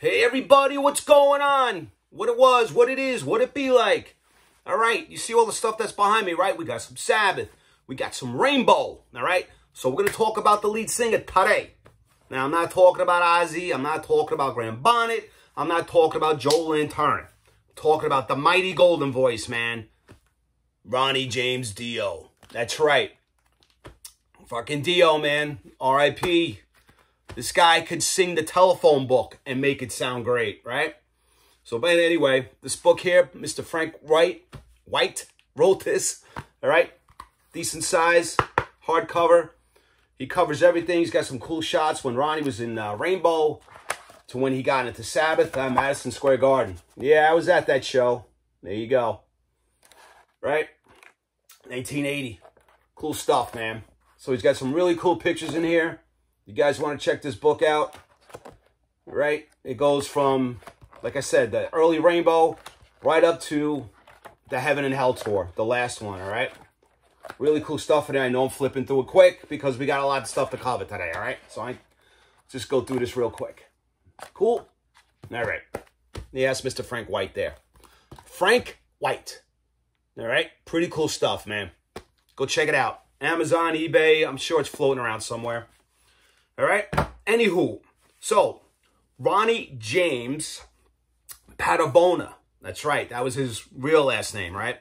Hey everybody, what's going on? What it was, what it is, what it be like. All right, you see all the stuff that's behind me, right? We got some Sabbath, we got some Rainbow, all right? So we're going to talk about the lead singer today. Now, I'm not talking about Ozzy, I'm not talking about Graham Bonnet, I'm not talking about Joe Lantern. I'm talking about the mighty golden voice, man. Ronnie James Dio. That's right. Fucking Dio, man. R.I.P. This guy could sing the telephone book and make it sound great, right? So, but anyway, this book here, Mr. Frank White wrote this, all right? Decent size, hardcover. He covers everything. He's got some cool shots when Ronnie was in Rainbow to when he got into Sabbath at Madison Square Garden. Yeah, I was at that show. There you go. Right? 1980. Cool stuff, man. So he's got some really cool pictures in here. You guys want to check this book out, right? It goes from, like I said, the early Rainbow right up to the Heaven and Hell tour, the last one, all right? Really cool stuff in there. I know I'm flipping through it quick because we got a lot of stuff to cover today, all right? So I just go through this real quick. Cool? All right. Yes, Mr. Frank White there. Frank White. All right? Pretty cool stuff, man. Go check it out. Amazon, eBay, I'm sure it's floating around somewhere. All right. Anywho, so Ronnie James Padavona. That's right. That was his real last name, right?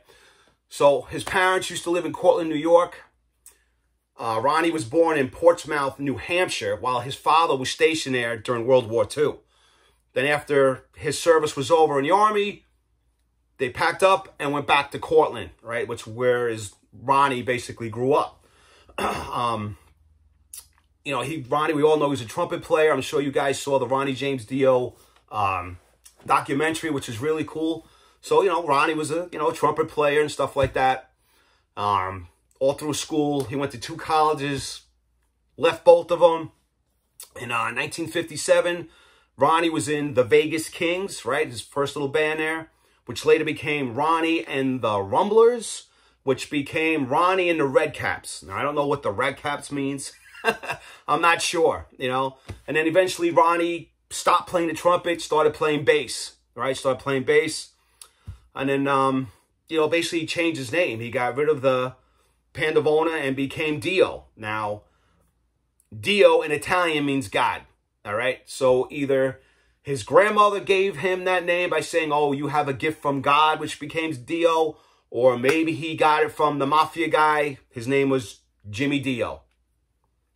So his parents used to live in Cortland, New York. Ronnie was born in Portsmouth, New Hampshire, while his father was stationed there during World War II. Then after his service was over in the Army, they packed up and went back to Cortland, right? Which where Ronnie basically grew up. You know, Ronnie, we all know he's a trumpet player. I'm sure you guys saw the Ronnie James Dio documentary, which is really cool. So, you know, Ronnie was a trumpet player and stuff like that. All through school, he went to 2 colleges, left both of them. In 1957, Ronnie was in the Vegas Kings, right? His first little band there, which later became Ronnie and the Rumblers, which became Ronnie and the Red Caps. Now, I don't know what the Red Caps means. I'm not sure, you know. And then eventually Ronnie stopped playing the trumpet, started playing bass, right? Started playing bass. And then, you know, basically he changed his name. He got rid of the Padavona and became Dio. Now, Dio in Italian means God, all right? So either his grandmother gave him that name by saying, oh, you have a gift from God, which became Dio, or maybe he got it from the mafia guy. His name was Jimmy Dio.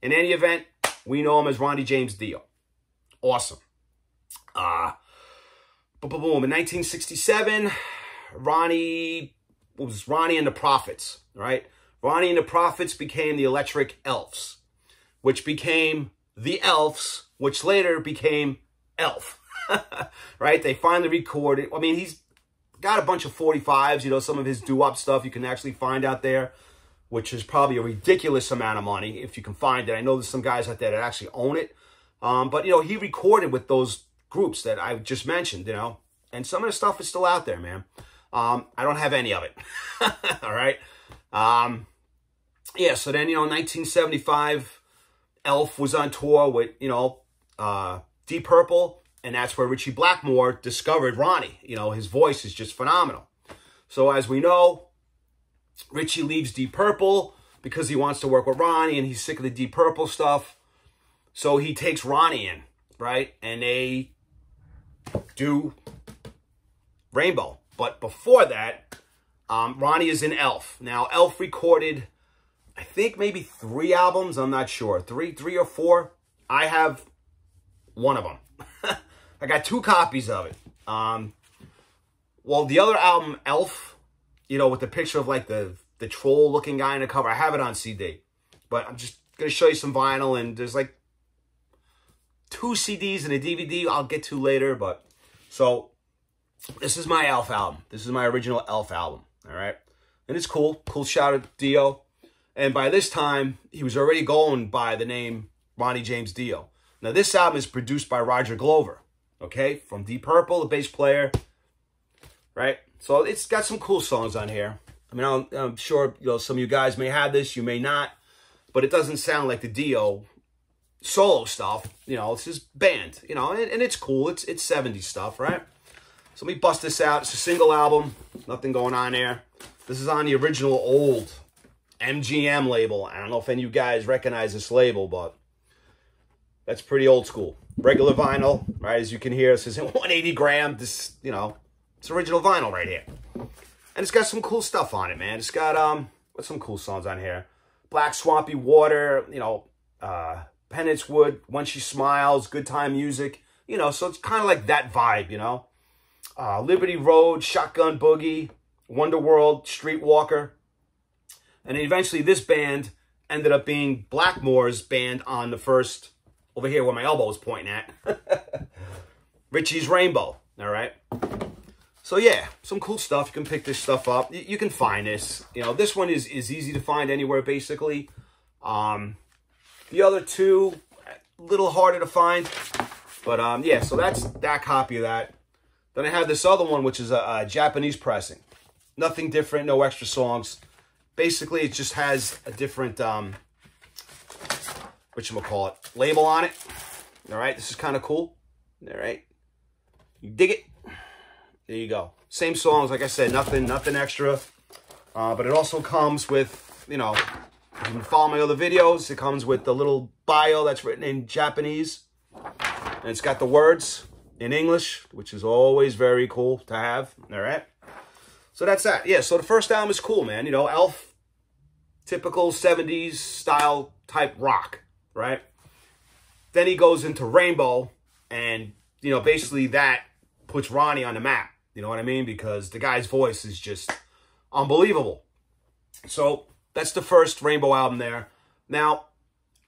In any event, we know him as Ronnie James Dio. Awesome. Boom. In 1967, Ronnie and the Prophets, right? Ronnie and the Prophets became the Electric Elves, which became the Elves, which later became Elf, right? They finally recorded. I mean, he's got a bunch of 45s, you know, some of his doo-wop stuff you can actually find out there, which is probably a ridiculous amount of money if you can find it. I know there's some guys out there that actually own it. But, you know, he recorded with those groups that I just mentioned, you know. And some of the stuff is still out there, man. I don't have any of it. All right. Yeah, so then, you know, in 1975, Elf was on tour with, you know, Deep Purple. And that's where Ritchie Blackmore discovered Ronnie. You know, his voice is just phenomenal. So as we know, Ritchie leaves Deep Purple because he wants to work with Ronnie and he's sick of the Deep Purple stuff. So he takes Ronnie in, right? And they do Rainbow. But before that, Ronnie is in Elf. Now, Elf recorded, I think maybe 3 albums. I'm not sure. Three or 4. I have one of them. I got 2 copies of it. Well, the other album, Elf, you know, with the picture of like the troll-looking guy in the cover. I have it on CD. But I'm just going to show you some vinyl. And there's like 2 CDs and a DVD I'll get to later. But so this is my Elf album. This is my original Elf album. All right. And it's cool. Cool shout at Dio. And by this time, he was already going by the name Ronnie James Dio. Now, this album is produced by Roger Glover. Okay. From Deep Purple, the bass player. Right. So it's got some cool songs on here. I mean, I'm sure, you know, some of you guys may have this, you may not, but it doesn't sound like the Dio solo stuff. You know, it's his band, you know, and it's cool. It's 70s stuff, right? So let me bust this out. It's a single album. Nothing going on there. This is on the original old MGM label. I don't know if any of you guys recognize this label, but that's pretty old school. Regular vinyl, right? As you can hear, it says 180 gram. This, you know, it's original vinyl right here. And it's got some cool stuff on it, man. It's got, what's some cool songs on here? Black Swampy Water, you know, Penance Wood, When She Smiles, Good Time Music. You know, so it's kind of like that vibe, you know. Liberty Road, Shotgun Boogie, Wonderworld, Streetwalker. And then eventually this band ended up being Blackmore's band on the first, over here where my elbow is pointing at, Richie's Rainbow, all right? So yeah, some cool stuff. You can pick this stuff up. You can find this. You know, this one is easy to find anywhere, basically. The other two, a little harder to find. But yeah, so that's that copy of that. Then I have this other one, which is a Japanese pressing. Nothing different, no extra songs. Basically, it just has a different, whatchamacallit, label on it. All right, this is kind of cool. All right, you dig it? There you go. Same songs, like I said, nothing extra. But it also comes with, you know, you can follow my other videos. It comes with the little bio that's written in Japanese. And it's got the words in English, which is always very cool to have. All right. So that's that. Yeah, so the first album is cool, man. You know, Elf, typical 70s style type rock, right? Then he goes into Rainbow, and, you know, basically that puts Ronnie on the map. You know what I mean? Because the guy's voice is just unbelievable. So that's the first Rainbow album there. Now,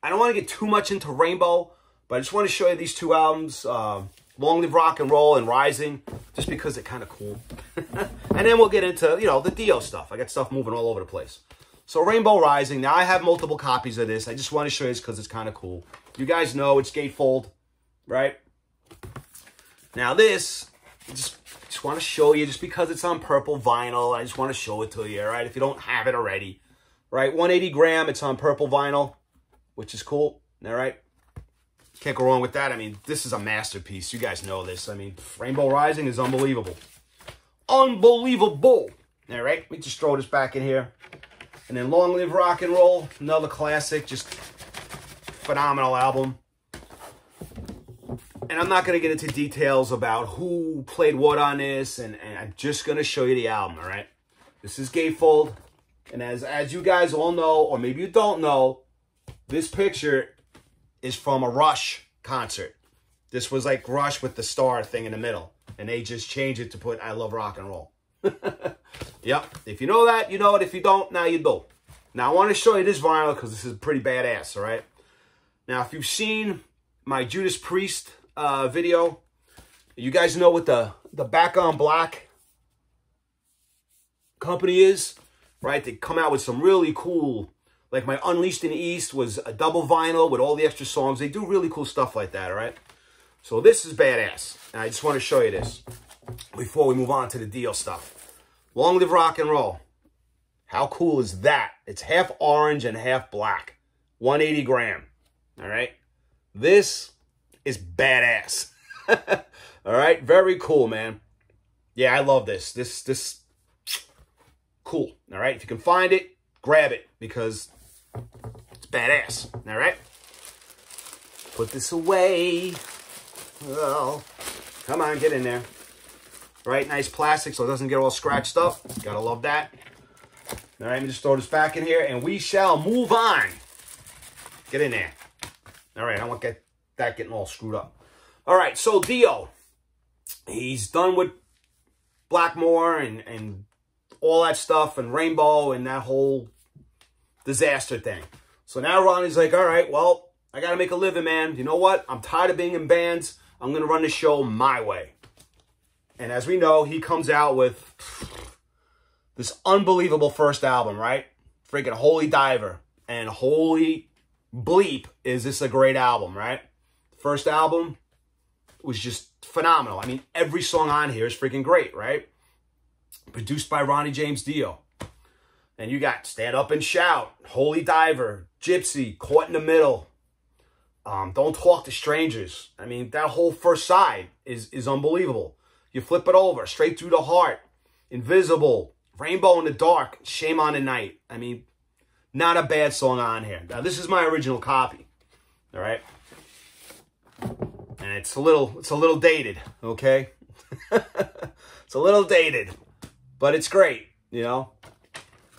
I don't want to get too much into Rainbow, but I just want to show you these two albums, Long Live Rock and Roll and Rising, just because they're kind of cool. And then we'll get into, you know, the Dio stuff. I got stuff moving all over the place. So Rainbow Rising. Now, I have multiple copies of this. I just want to show you this because it's kind of cool. You guys know it's gatefold, right? Now this, just want to show you, just because it's on purple vinyl, I just want to show it to you, all right? If you don't have it already, right? 180 gram, it's on purple vinyl, which is cool, all right? Can't go wrong with that. I mean, this is a masterpiece. You guys know this. I mean, Rainbow Rising is unbelievable. Unbelievable. All right, let me just throw this back in here. And then Long Live Rock and Roll, another classic, just phenomenal album. And I'm not going to get into details about who played what on this, and I'm just going to show you the album, all right? This is gatefold, and as you guys all know, or maybe you don't know, this picture is from a Rush concert. This was like Rush with the star thing in the middle, and they just changed it to put I Love Rock and Roll. Yep, if you know that, you know it. If you don't, now you do. Now, I want to show you this vinyl because this is pretty badass, all right? Now, if you've seen my Judas Priest video, you guys know what the Back on Black company is, right? They come out with some really cool, like my Unleashed in the East was a double vinyl with all the extra songs. They do really cool stuff like that, all right? So this is badass, and I just want to show you this before we move on to the Dio stuff. Long Live Rock and Roll. How cool is that? It's half orange and half black. 180 gram, all right? This is badass. All right, very cool, man. Yeah, I love this. This cool. All right, if you can find it, grab it because it's badass. All right, put this away. Oh, come on, get in there. Right, nice plastic so it doesn't get all scratched up. Gotta love that. All right, let me just throw this back in here and we shall move on. Get in there. All right, I don't want that getting all screwed up. All right, so Dio, he's done with Blackmore and all that stuff and Rainbow and that whole disaster thing. So now Ronnie's like, all right, well, I got to make a living, man. You know what? I'm tired of being in bands. I'm going to run the show my way. And as we know, he comes out with this unbelievable first album, right? Freaking Holy Diver. And holy bleep, is this a great album, right? First album was just phenomenal. I mean, every song on here is freaking great, right? Produced by Ronnie James Dio. And you got Stand Up and Shout, Holy Diver, Gypsy, Caught in the Middle, Don't Talk to Strangers. I mean, that whole first side is unbelievable. You flip it over, Straight Through the Heart, Invisible, Rainbow in the Dark, Shame on the Night. I mean, not a bad song on here. Now, this is my original copy, all right? And it's a little dated, okay? It's a little dated, but it's great, you know?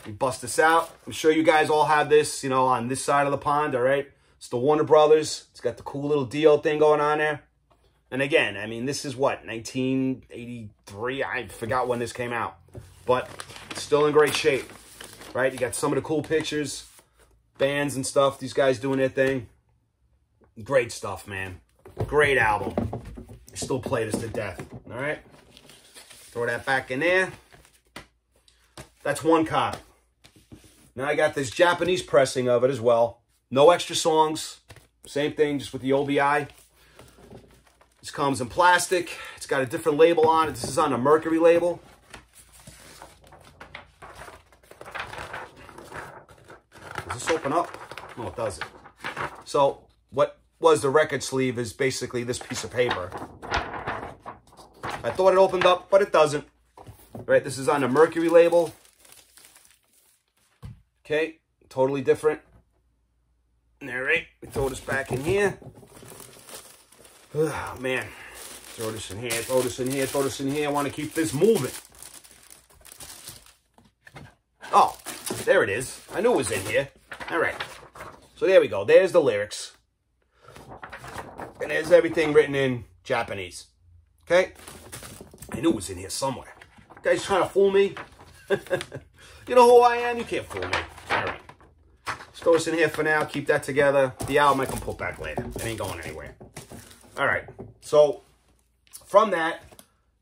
We bust this out. I'm sure you guys all have this, you know, on this side of the pond, all right? It's the Warner Brothers. It's got the cool little Dio thing going on there. And again, I mean, this is what, 1983? I forgot when this came out. But it's still in great shape, right? You got some of the cool pictures, bands and stuff. These guys doing their thing. Great stuff, man. Great album. I still play this to death, all right? Throw that back in there. That's one copy. Now I got this Japanese pressing of it as well. No extra songs. Same thing, just with the OBI. This comes in plastic. It's got a different label on it. This is on a Mercury label. Does this open up? No, it doesn't. So what was the record sleeve is basically this piece of paper. I thought it opened up, but it doesn't. Right, this is on a Mercury label. Okay, totally different. All right, we throw this back in here. Oh, man. Throw this in here, throw this in here, throw this in here. I want to keep this moving. Oh, there it is. I knew it was in here. All right. So there we go. There's the lyrics. And there's everything written in Japanese. Okay? I knew it was in here somewhere. You guys trying to fool me? You know who I am? You can't fool me. All right. Let's throw this in here for now. Keep that together. The album I can put back later. It ain't going anywhere. All right. So, from that,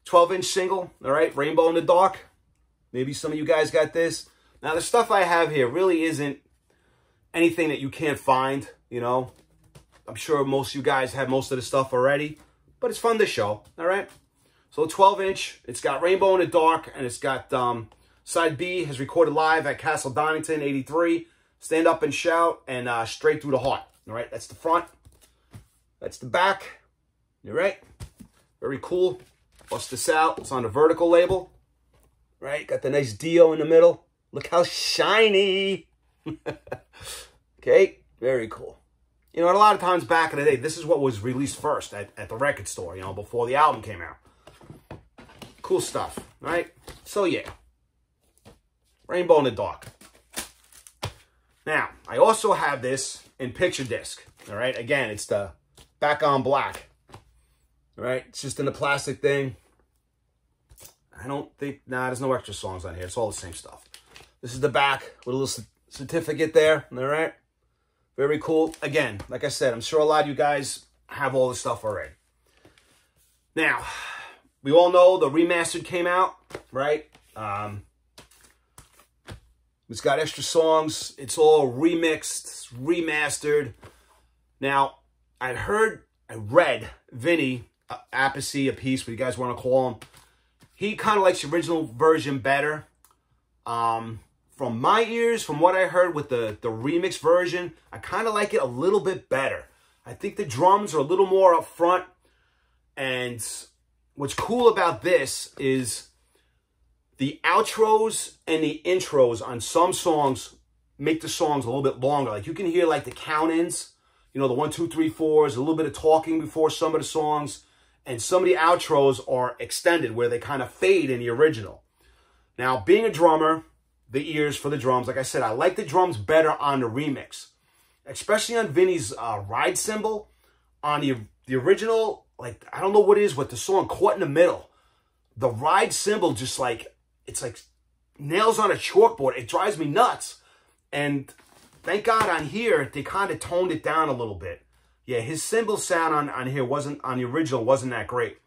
12-inch single, all right, Rainbow in the Dark. Maybe some of you guys got this. Now, the stuff I have here really isn't anything that you can't find, you know. I'm sure most of you guys have most of the stuff already, but it's fun to show, all right? So, 12-inch, it's got Rainbow in the Dark, and it's got Side B has recorded live at Castle Donington, 83, Stand Up and Shout, and Straight Through the Heart, all right? That's the front. That's the back, all right? Very cool. Bust this out. It's on the vertical label, right? Got the nice Dio in the middle. Look how shiny. Okay, very cool. You know, and a lot of times back in the day, this is what was released first at the record store, you know, before the album came out. Cool stuff, right? So, yeah. Rainbow in the Dark. Now, I also have this in picture disc, all right? Again, it's the back on black, all right? It's just in the plastic thing. I don't think, nah, there's no extra songs on here. It's all the same stuff. This is the back with a little certificate there, all right? Very cool. Again, like I said, I'm sure a lot of you guys have all this stuff already. Now, we all know the remastered came out, right? It's got extra songs. It's all remixed, remastered. Now, I read Vinny Appice, what you guys want to call him. He kind of likes the original version better. From my ears, from what I heard with the remix version, I kind of like it a little bit better. I think the drums are a little more up front. And what's cool about this is the outros and the intros on some songs make the songs a little bit longer. Like you can hear like the count-ins, you know, the 1, 2, 3, 4s, a little bit of talking before some of the songs. And some of the outros are extended where they kind of fade in the original. Now, being a drummer, the ears for the drums, like I said, I like the drums better on the remix. Especially on Vinny's ride cymbal. On the original, like, I don't know what it is with the song Caught in the Middle. The ride cymbal just like, it's like nails on a chalkboard. It drives me nuts. And thank God on here, they kind of toned it down a little bit. Yeah, his cymbal sound on here wasn't, on the original, wasn't that great.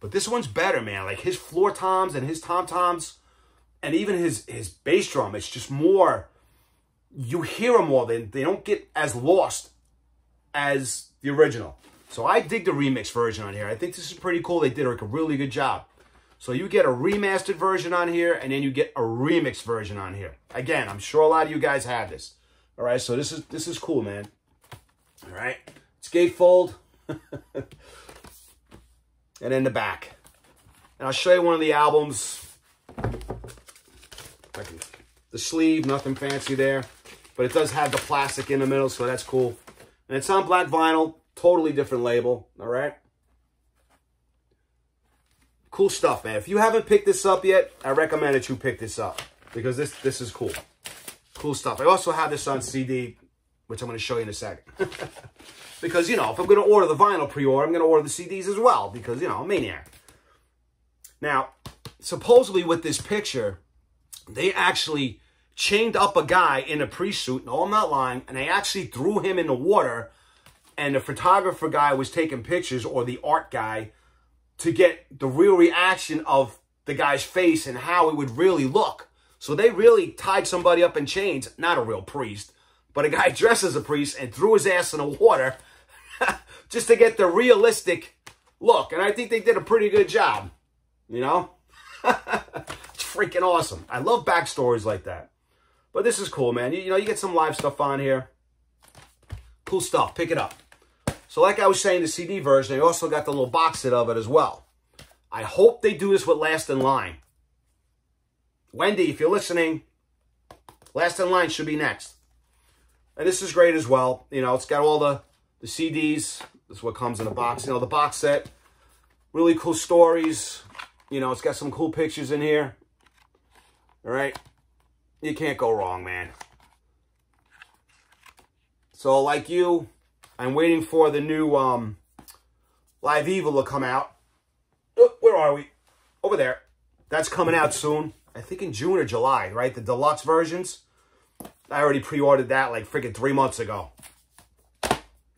But this one's better, man. Like his floor toms and his tom-toms and even his bass drum, it's just more, you hear them more. They don't get as lost as the original. So I dig the remix version on here. I think this is pretty cool. They did like a really good job. So you get a remastered version on here, and then you get a remix version on here. Again, I'm sure a lot of you guys have this. All right, so this is cool, man. All right, let's gatefold. And then the back. And I'll show you one of the albums. The sleeve, nothing fancy there. But it does have the plastic in the middle, so that's cool. And it's on black vinyl. Totally different label. All right? Cool stuff, man. If you haven't picked this up yet, I recommend that you pick this up. Because this is cool. Cool stuff. I also have this on CD, which I'm going to show you in a second. Because, you know, if I'm going to order the vinyl pre-order, I'm going to order the CDs as well. Because, you know, I'm a maniac. Now, supposedly with this picture, they actually chained up a guy in a pre-suit. No, I'm not lying. And they actually threw him in the water. And the photographer guy was taking pictures, or the art guy, to get the real reaction of the guy's face and how it would really look. So they really tied somebody up in chains. Not a real priest, but a guy dressed as a priest, and threw his ass in the water just to get the realistic look. And I think they did a pretty good job, you know? It's freaking awesome. I love backstories like that. But this is cool, man. You know, you get some live stuff on here. Cool stuff. Pick it up. So like I was saying, the CD version, they also got the little box set of it as well. I hope they do this with Last in Line. Wendy, if you're listening, Last in Line should be next. And this is great as well. You know, it's got all the CDs. This is what comes in the box. You know, the box set. Really cool stories. You know, it's got some cool pictures in here. All right? You can't go wrong, man. So, like you, I'm waiting for the new Live Evil to come out. Oh, where are we? Over there. That's coming out soon. I think in June or July, right? The deluxe versions. I already pre-ordered that like freaking 3 months ago.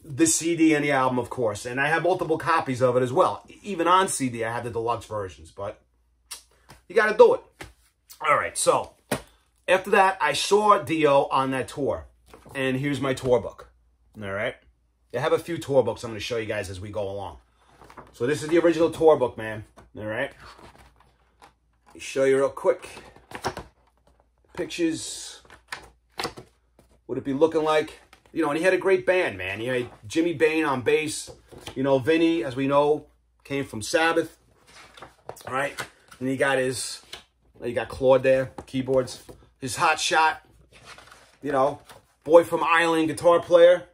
The CD and the album, of course. And I have multiple copies of it as well. Even on CD, I have the deluxe versions. But you got to do it. All right, so after that, I saw Dio on that tour. And here's my tour book. All right? I have a few tour books I'm going to show you guys as we go along. So this is the original tour book, man. All right? Let me show you real quick. Pictures. Would it be looking like? You know, and he had a great band, man. He had Jimmy Bain on bass. You know, Vinny, as we know, came from Sabbath. All right? And he got his, you got Claude there, keyboards. His hot shot, you know, boy from Ireland guitar player,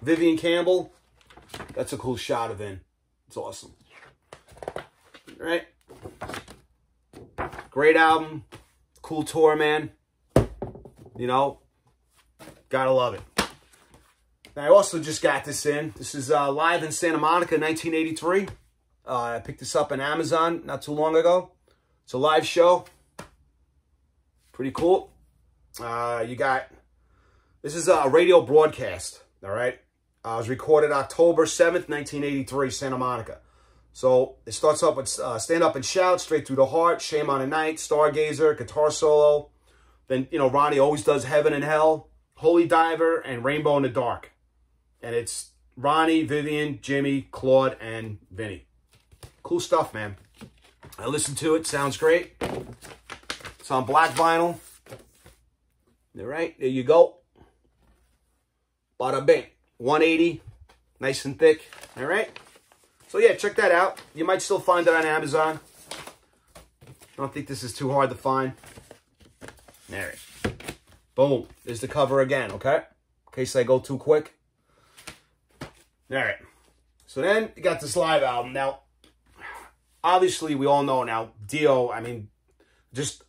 Vivian Campbell. That's a cool shot of him. It's awesome. All right? Great album. Cool tour, man. You know, gotta love it. Now, I also just got this in. This is live in Santa Monica, 1983. I picked this up on Amazon not too long ago. It's a live show. Pretty cool. You got, this is a radio broadcast, all right? It was recorded October 7th, 1983, Santa Monica. So it starts up with Stand Up and Shout, Straight Through the Heart, Shame on a Night, Stargazer, guitar solo. Then, you know, Ronnie always does Heaven and Hell, Holy Diver, and Rainbow in the Dark. And it's Ronnie, Vivian, Jimmy, Claude, and Vinny. Cool stuff, man. I listened to it. Sounds great. It's on black vinyl. All right, there you go. Bada bing. 180. Nice and thick. All right. So, yeah, check that out. You might still find it on Amazon. I don't think this is too hard to find. All right. Boom. There's the cover again, okay? In case I go too quick. All right. So then you got this live album. Now, obviously, we all know now, Dio, I mean, just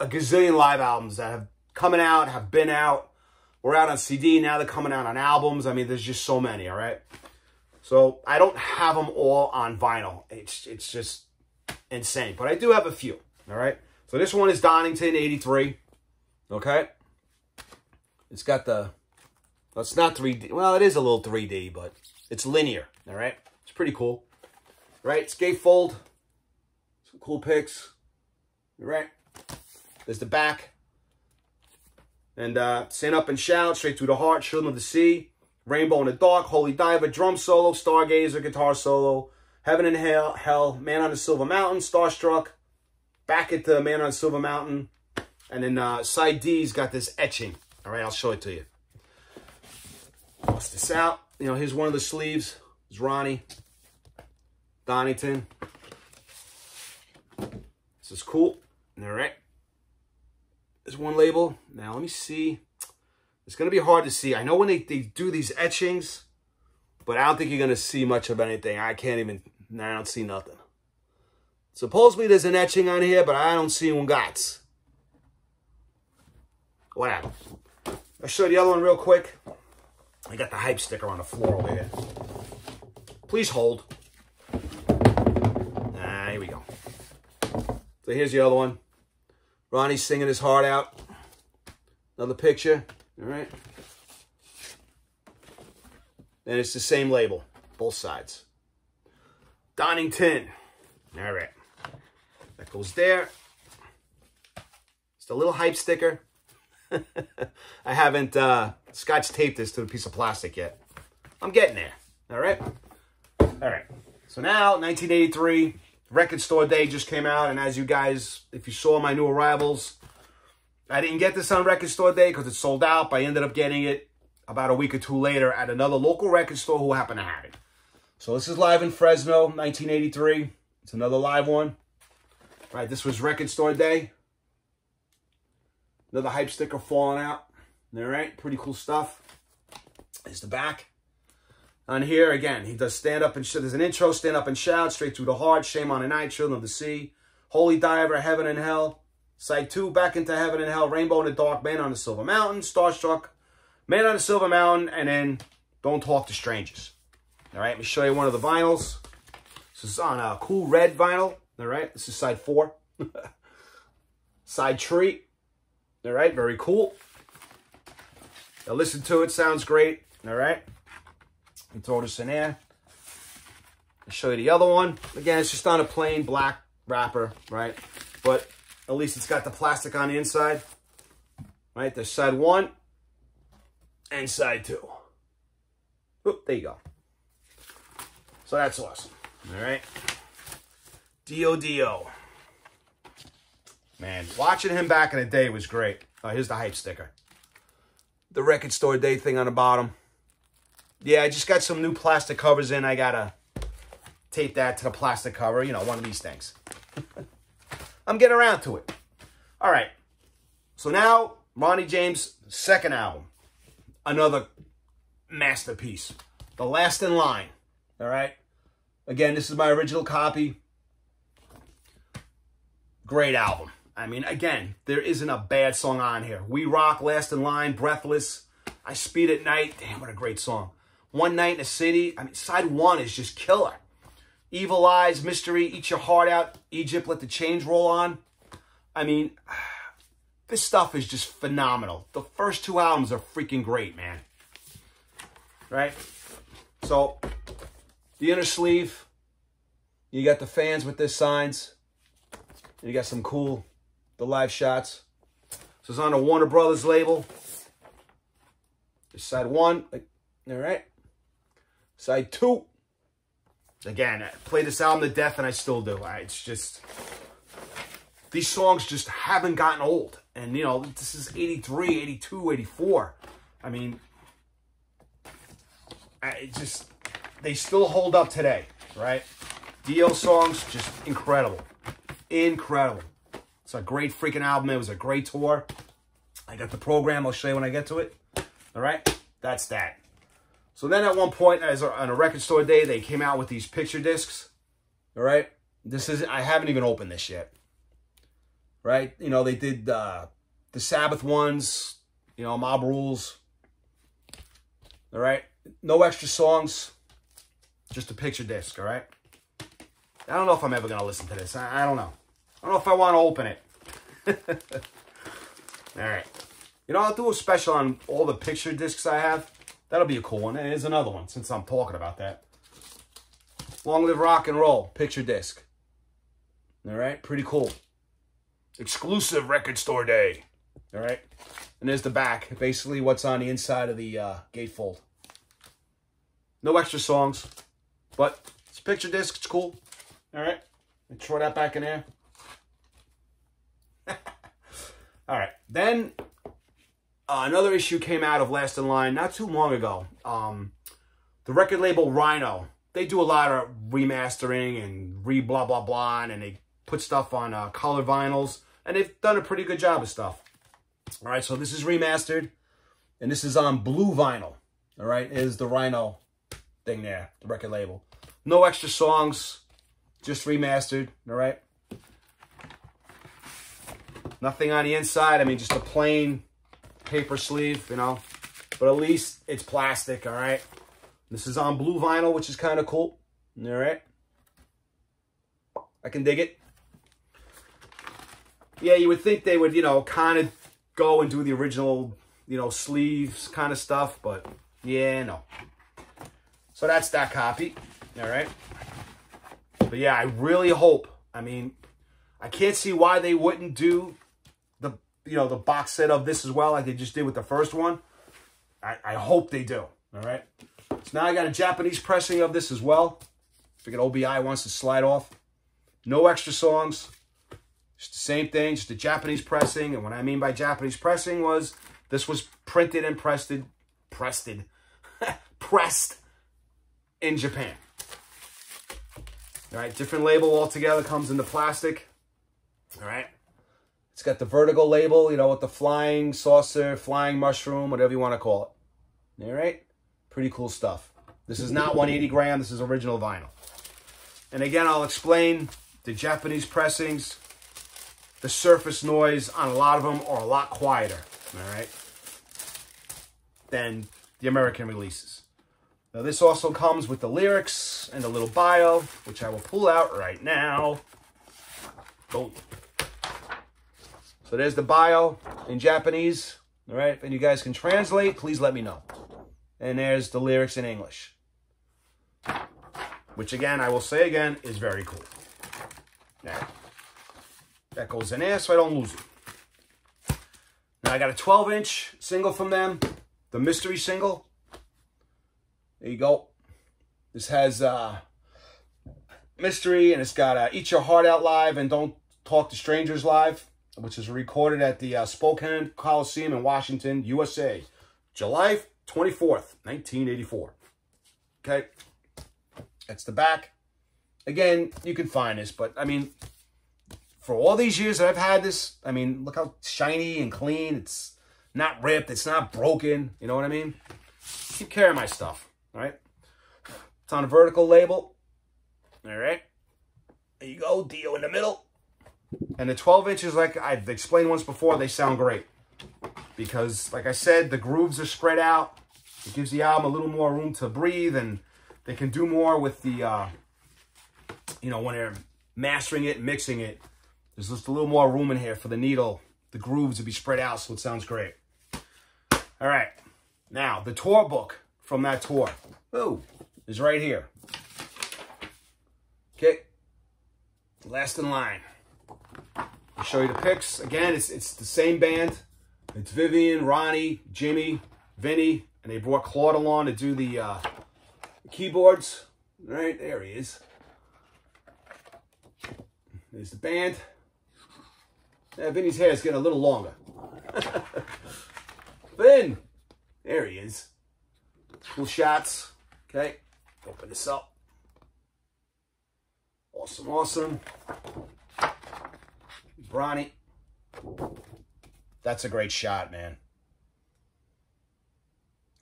a gazillion live albums that have coming out, have been out. We're out on CD. Now they're coming out on albums. I mean, there's just so many, all right? So I don't have them all on vinyl. It's just insane. But I do have a few, all right? So this one is Donington, 83, okay? It's got the, well, it's not 3D. Well, it is a little 3D, but it's linear, all right? It's pretty cool, right? It's gatefold. Some cool pics, all right? There's the back. And Stand Up and Shout, Straight Through the Heart, Children of the Sea, Rainbow in the Dark, Holy Diver, drum solo, Stargazer, guitar solo, Heaven and Hell, Man on the Silver Mountain, Starstruck, back at the Man on the Silver Mountain. And then side D's got this etching. All right, I'll show it to you. Bust this out. you know, here's one of the sleeves. It's Ronnie Donington. This is cool. All right. There's one label. Now, let me see. It's going to be hard to see. I know when they do these etchings, but I don't think you're going to see much of anything. I don't see nothing. Supposedly there's an etching on here, but I don't see one gots. Whatever. I'll show you the other one real quick. I got the hype sticker on the floor over here. Please hold. Here we go. So here's the other one. Ronnie's singing his heart out. Another picture. All right. And it's the same label. Both sides. Donington. All right. That goes there. It's a little hype sticker. I haven't scotch taped this to a piece of plastic yet. I'm getting there. All right. All right. So now, 1983, Record Store Day just came out. And as you guys, if you saw my new arrivals, I didn't get this on Record Store Day because it sold out. But I ended up getting it about a week or two later at another local record store who happened to have it. So this is live in Fresno, 1983. It's another live one. All right, this was Record Store Day. Another hype sticker falling out. All right, pretty cool stuff. There's the back. On here, again, he does stand up and shout. There's an intro, stand up and shout, straight through the heart, shame on the night, children of the sea, holy diver, heaven and hell. Side 2, back into heaven and hell, rainbow in the dark, man on the silver mountain, starstruck, man on the silver mountain, and then don't talk to strangers. All right, let me show you one of the vinyls. This is on a cool red vinyl. All right, this is side 4. Side tree. All right, very cool. Now listen to it, sounds great. All right, and throw this in there. I'll show you the other one. Again, it's just on a plain black wrapper, right? But at least it's got the plastic on the inside. Right, there's side 1 and side 2. Oop, there you go. So that's awesome. All right. Dio. Man, watching him back in the day was great. Oh, here's the hype sticker. The Record Store Day thing on the bottom. Yeah, I just got some new plastic covers in. I got to tape that to the plastic cover. You know, one of these things. I'm getting around to it. All right. So now, Ronnie James' second album. Another masterpiece. The Last in Line. All right. Again, this is my original copy. Great album. I mean, again, there isn't a bad song on here. We Rock, Last in Line, Breathless, I Speed at Night. Damn, what a great song. One Night in the City. I mean, side 1 is just killer. Evil Eyes, Mystery, Eat Your Heart Out, Egypt, Let the Chains Roll On. I mean, this stuff is just phenomenal. The first 2 albums are freaking great, man. Right? So, the inner sleeve, you got the fans with their signs. You got some cool, the live shots. So it's on a Warner Brothers label. There's side 1. All right. Side 2. Again, I played this album to death and I still do. It's just, these songs just haven't gotten old. And, you know, this is 83, 82, 84. I mean, they still hold up today, right? Dio songs, just incredible. Incredible. It's a great freaking album. It was a great tour. I got the program. I'll show you when I get to it. All right? That's that. So then at one point, on a Record Store Day, they came out with these picture discs. All right? I haven't even opened this yet. Right? You know, they did the Sabbath ones. You know, Mob Rules. All right? No extra songs. Just a picture disc. All right? I don't know if I'm ever going to listen to this. I don't know. I don't know if I want to open it. All right. You know, I'll do a special on all the picture discs I have. That'll be a cool one. And here's another one, since I'm talking about that. Long Live Rock and Roll, picture disc. All right, pretty cool. Exclusive Record Store Day. All right. And there's the back. Basically what's on the inside of the gatefold. No extra songs. But it's a picture disc. It's cool. All right. Let's throw that back in there. All right. Then another issue came out of Last in Line not too long ago. The record label Rhino, they do a lot of remastering and blah blah blah, and they put stuff on color vinyls, and they've done a pretty good job of stuff. All right, so this is remastered, and this is on blue vinyl. All right, is the Rhino thing there, the record label. No extra songs, just remastered. All right, nothing on the inside. I mean, just a plain paper sleeve, you know, but at least it's plastic. All right. This is on blue vinyl, which is kind of cool. All right. I can dig it. Yeah, you would think they would, you know, kind of go and do the original, you know, sleeves kind of stuff. But, yeah, no. So that's that copy. All right. But, yeah, I really hope. I mean, I can't see why they wouldn't do the, you know, the box set of this as well like they just did with the first one. I hope they do. All right. So now I got a Japanese pressing of this as well. Figured OBI wants to slide off. No extra songs. Just the same thing, just a Japanese pressing. And what I mean by Japanese pressing was this was printed and pressed in Japan. All right, different label altogether, comes in the plastic. All right. It's got the vertical label, you know, with the flying saucer, flying mushroom, whatever you want to call it. All right. Pretty cool stuff. This is not 180 gram. This is original vinyl. And again, I'll explain the Japanese pressings. The surface noise on a lot of them are a lot quieter, all right, than the American releases. Now, this also comes with the lyrics and a little bio, which I will pull out right now. Boom. So there's the bio in Japanese, all right? If you guys can translate, please let me know. And there's the lyrics in English, which again, I will say again, is very cool. Now, that goes in there so I don't lose it. Now I got a 12-inch single from them, the mystery single. There you go. This has mystery, and it's got Eat Your Heart Out Live and Don't Talk to Strangers Live, which is recorded at the Spokane Coliseum in Washington, USA, July 24th, 1984. Okay. That's the back. Again, you can find this, but I mean, for all these years that I've had this, I mean, look how shiny and clean. It's not ripped. It's not broken. You know what I mean? Keep care of my stuff. All right. It's on a vertical label. All right. There you go. Dio in the middle. And the 12 inches, like I've explained once before, they sound great. Because, like I said, the grooves are spread out. It gives the album a little more room to breathe, and they can do more with the, you know, when they're mastering it, mixing it. There's just a little more room in here for the needle, the grooves to be spread out, so it sounds great. All right. Now, the tour book from that tour, is right here. Okay. Last in line. I'll show you the pics. Again, it's the same band. It's Vivian, Ronnie, Jimmy, Vinny, and they brought Claude along to do the keyboards. Right, there he is. There's the band. Yeah, Vinny's hair is getting a little longer. Vin! There he is. Cool shots. Okay, open this up. Awesome, awesome. Bronny. That's a great shot, man.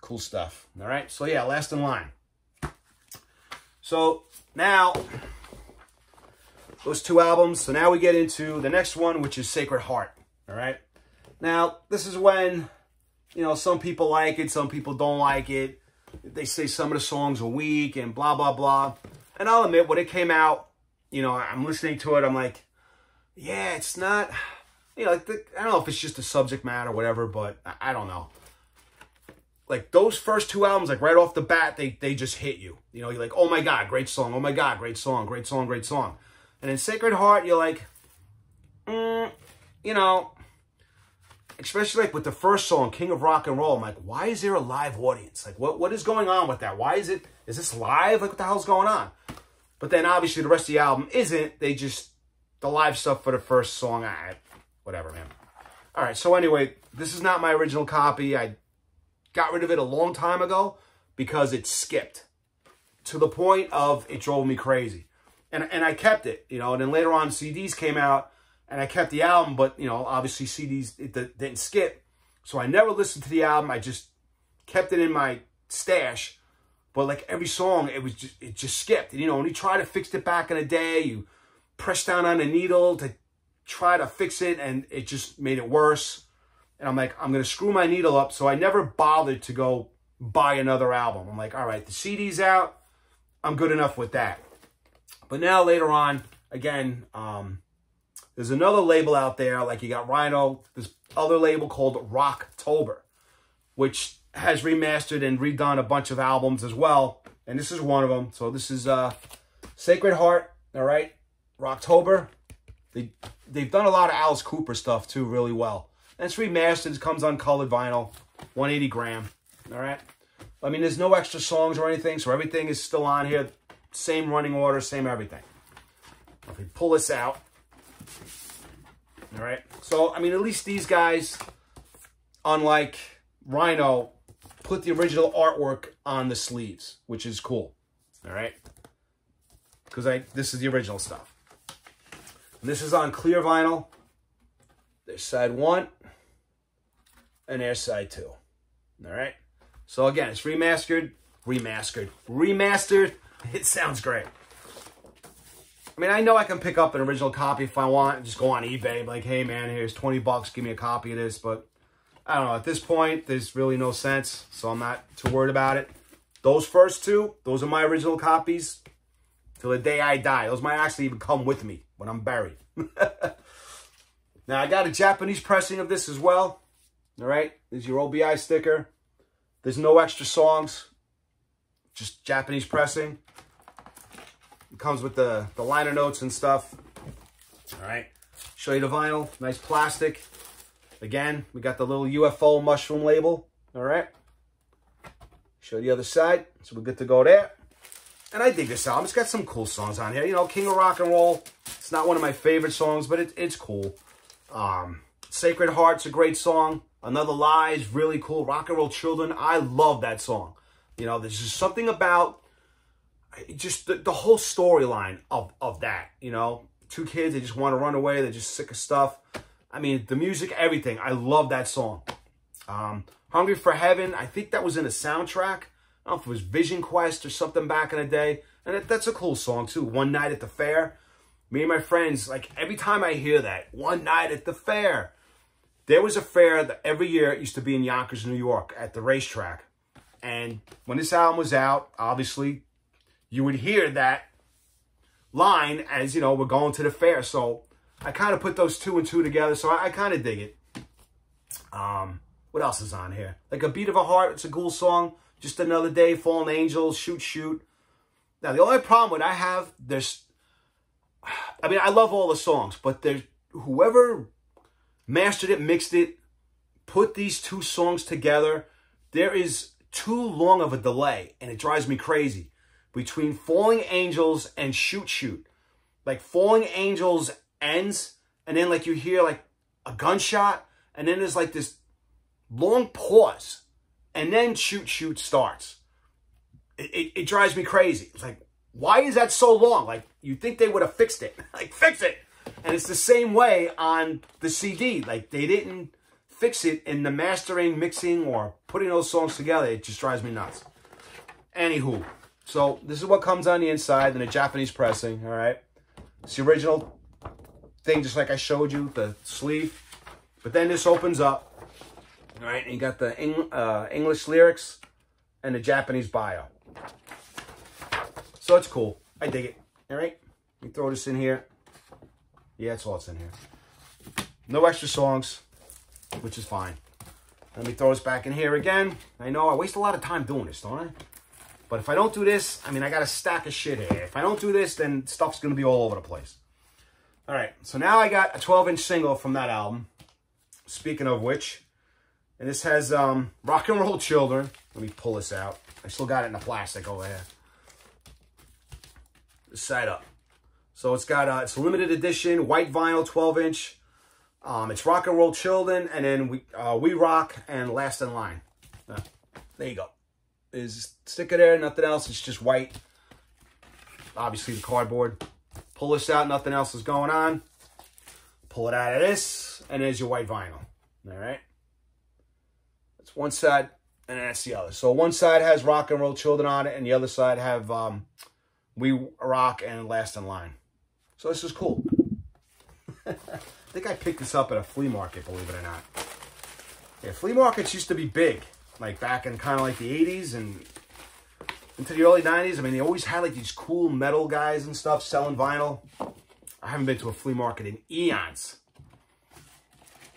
Cool stuff. All right, so yeah, last in line. So now, those two albums. So now we get into the next one, which is Sacred Heart. All right. Now, this is when, you know, some people like it, some people don't like it. They say some of the songs are weak and blah, blah, blah. And I'll admit, when it came out, you know, I'm listening to it, I'm like, yeah, it's not, you know, like I don't know if it's just the subject matter or whatever, but I don't know. Like, those first two albums, like, right off the bat, they just hit you. You know, you're like, oh, my God, great song. Oh, my God, great song, great song, great song. And in Sacred Heart, you're like, you know, especially, like, with the first song, King of Rock and Roll, I'm like, why is there a live audience? Like, what is going on with that? Why is this live? Like, what the hell's going on? But then, obviously, the rest of the album isn't. They just, the live stuff for the first song, whatever, man. All right, so anyway, this is not my original copy. I got rid of it a long time ago because it skipped. to the point of it drove me crazy. And I kept it, you know, and then later on CDs came out and I kept the album, but, you know, obviously CDs it didn't skip. So I never listened to the album. I just kept it in my stash. But like every song, it just skipped. And, you know, when you try to fix it back in the day, you press down on the needle to try to fix it, and it just made it worse. And I'm like, I'm going to screw my needle up. So I never bothered to go buy another album. I'm like, all right, the CD's out. I'm good enough with that. But now later on, again, there's another label out there. Like you got Rhino, this other label called Rocktober, which has remastered and redone a bunch of albums as well. And this is one of them. So this is Sacred Heart, all right? Rocktober. They've done a lot of Alice Cooper stuff too really well. And it's remastered. It comes on colored vinyl, 180 gram, all right? I mean, there's no extra songs or anything, so everything is still on here. Same running order, same everything. If we pull this out, all right? So, I mean, at least these guys, unlike Rhino, put the original artwork on the sleeves, which is cool, all right? Because this is the original stuff. And this is on clear vinyl. There's side 1, and there's side 2, all right? So again, it's remastered. It sounds great. I mean, I know I can pick up an original copy if I want, just go on eBay, like, hey man, here's 20 bucks, give me a copy of this, but I don't know, at this point, there's really no sense, so I'm not too worried about it. Those first two, those are my original copies till the day I die. Those might actually even come with me when I'm buried. Now, I got a Japanese pressing of this as well, all right? There's your OBI sticker. There's no extra songs, just Japanese pressing. It comes with the liner notes and stuff. All right, show you the vinyl, nice plastic. Again, we got the little UFO mushroom label, all right? Show the other side, so we're good to go there. And I dig this album. It's got some cool songs on here. You know, King of Rock and Roll, it's not one of my favorite songs, but it's cool. Sacred Heart's a great song. Another Lie is really cool. Rock and Roll Children, I love that song. You know, there's just something about just the whole storyline of that, you know. Two kids, they just want to run away. They're just sick of stuff. I mean, the music, everything. I love that song. Hungry for Heaven, I think that was in a soundtrack. I don't know if it was Vision Quest or something back in the day. And that's a cool song, too. One Night at the Fair. Me and my friends, like, every time I hear that, One Night at the Fair. There was a fair that every year it used to be in Yonkers, New York, at the racetrack. And when this album was out, obviously, you would hear that line as, you know, we're going to the fair. So I kind of put those 2 and 2 together. So I kind of dig it. What else is on here? Like A Beat of a Heart. It's a cool song. Just Another Day, Fallen Angels, Shoot Shoot. Now, the only problem with I have, I mean, I love all the songs, but there's whoever mastered it, mixed it, put these 2 songs together, there is too long of a delay, and it drives me crazy, between Falling Angels and Shoot Shoot. Like, Falling Angels ends, and then, like, you hear, like, a gunshot, and then there's, like, this long pause, and then Shoot Shoot starts. It drives me crazy. It's like, why is that so long? Like, you'd think they would have fixed it. Like, fix it! And it's the same way on the CD. Like, they didn't fix it in the mastering, mixing, or putting those songs together. It just drives me nuts. Anywho, so this is what comes on the inside in a Japanese pressing, all right? It's the original thing, just like I showed you, the sleeve. But then this opens up, all right? And you got the English lyrics and the Japanese bio. So it's cool. I dig it, all right? Let me throw this in here. Yeah, that's all it's in here. No extra songs, which is fine. Let me throw this back in here again. I know I waste a lot of time doing this, don't I? But if I don't do this, I mean, I got a stack of shit here. If I don't do this, then stuff's going to be all over the place. All right, so now I got a 12-inch single from that album. Speaking of which, and this has Rock and Roll Children. Let me pull this out. I still got it in the plastic over here. This side up. So it's got it's a limited edition, white vinyl, 12-inch. It's Rock and Roll Children, and then We Rock and Last in Line. There you go. There's a sticker there, nothing else. It's just white. obviously the cardboard. Pull this out, nothing else is going on. Pull it out of this, and there's your white vinyl. All right? That's one side, and that's the other. So one side has Rock and Roll Children on it, and the other side have We Rock and Last in Line. So this is cool. I think I picked this up at a flea market, believe it or not. Yeah, flea markets used to be big, like back in kind of like the 80s and into the early 90s. I mean, they always had like these cool metal guys and stuff selling vinyl. I haven't been to a flea market in eons.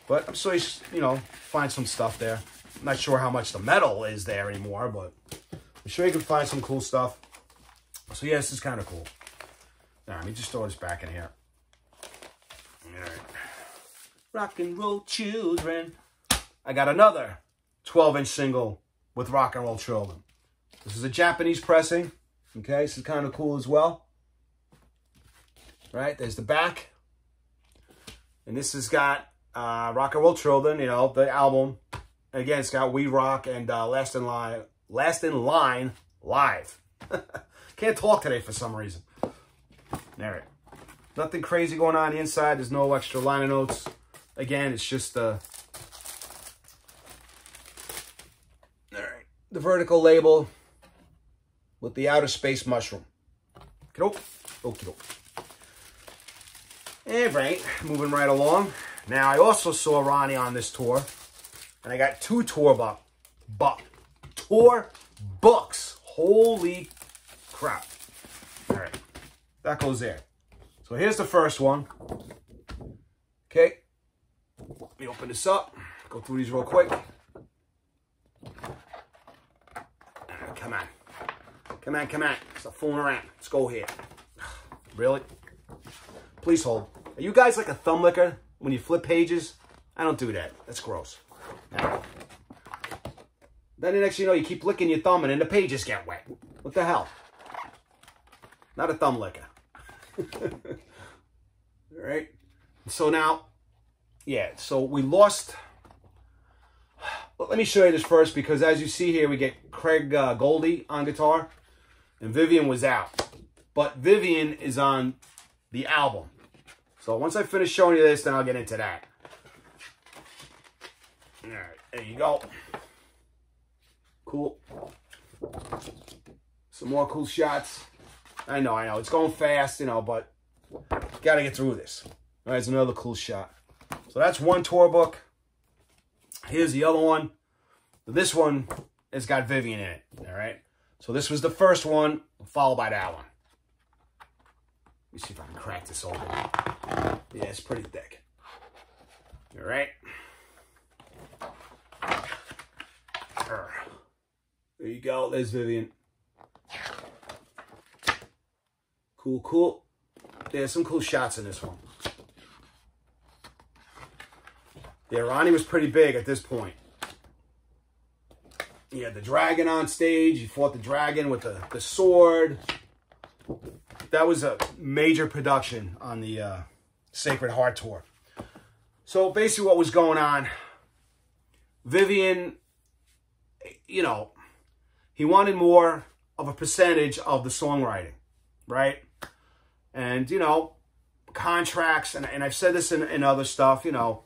But I'm sure you know, find some stuff there. I'm not sure how much the metal is there anymore, but I'm sure you can find some cool stuff. So yeah, this is kind of cool. Now, let me just throw this back in here. All right. Rock and Roll Children. I got another 12-inch single with Rock and Roll Children. This is a Japanese pressing. Okay, this is kind of cool as well. Right, there's the back. And this has got Rock and Roll Children, you know, the album. And again, it's got We Rock and Last in Line live. Can't talk today for some reason. All right. Nothing crazy going on the inside. There's no extra liner notes. Again, it's just the vertical label with the outer space mushroom. Okey-doke. All right, moving right along. Now, I also saw Ronnie on this tour, and I got 2 tour books. Holy crap. All right, that goes there. So here's the first one. Okay, let me open this up. Go through these real quick. Come on. Come on. Stop fooling around. Let's go here. Really? Please hold. Are you guys like a thumb licker when you flip pages? I don't do that. That's gross. Now, then the next thing you know, you keep licking your thumb and then the pages get wet. What the hell? Not a thumb licker. All right. So now, yeah, so we lost. Well, let me show you this first because as you see here, we get Craig Goldie on guitar and Vivian was out. But Vivian is on the album. So once I finish showing you this, then I'll get into that. All right, there you go. Cool. Some more cool shots. I know. It's going fast, you know, but got to get through this. All right, there's another cool shot. So that's one tour book. Here's the other one. This one has got Vivian in it, all right? So this was the first one, followed by that one. Let me see if I can crack this open. Yeah, it's pretty thick. All right. There you go. There's Vivian. Cool. There's some cool shots in this one. Yeah, Ronnie was pretty big at this point. He had the dragon on stage. He fought the dragon with the sword. That was a major production on the Sacred Heart Tour. So basically what was going on, Vivian, you know, he wanted more of a percentage of the songwriting, right? And, you know, contracts, and I've said this in other stuff, you know,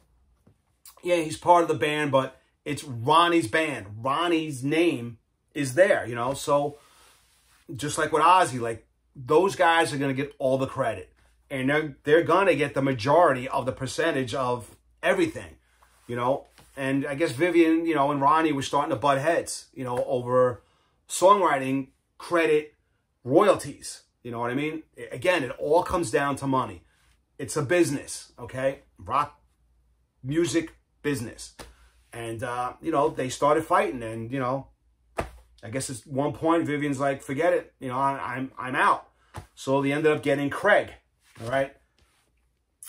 yeah, he's part of the band, but it's Ronnie's band. Ronnie's name is there, you know? So just like with Ozzy, like those guys are going to get all the credit. And they're going to get the majority of the percentage of everything, you know? And I guess Vivian, you know, and Ronnie were starting to butt heads, you know, over songwriting, credit, royalties. You know what I mean? Again, it all comes down to money. It's a business, okay? Rock music business. And, you know, they started fighting. And, you know, I guess at one point, Vivian's like, forget it. You know, I'm out. So they ended up getting Craig, all right?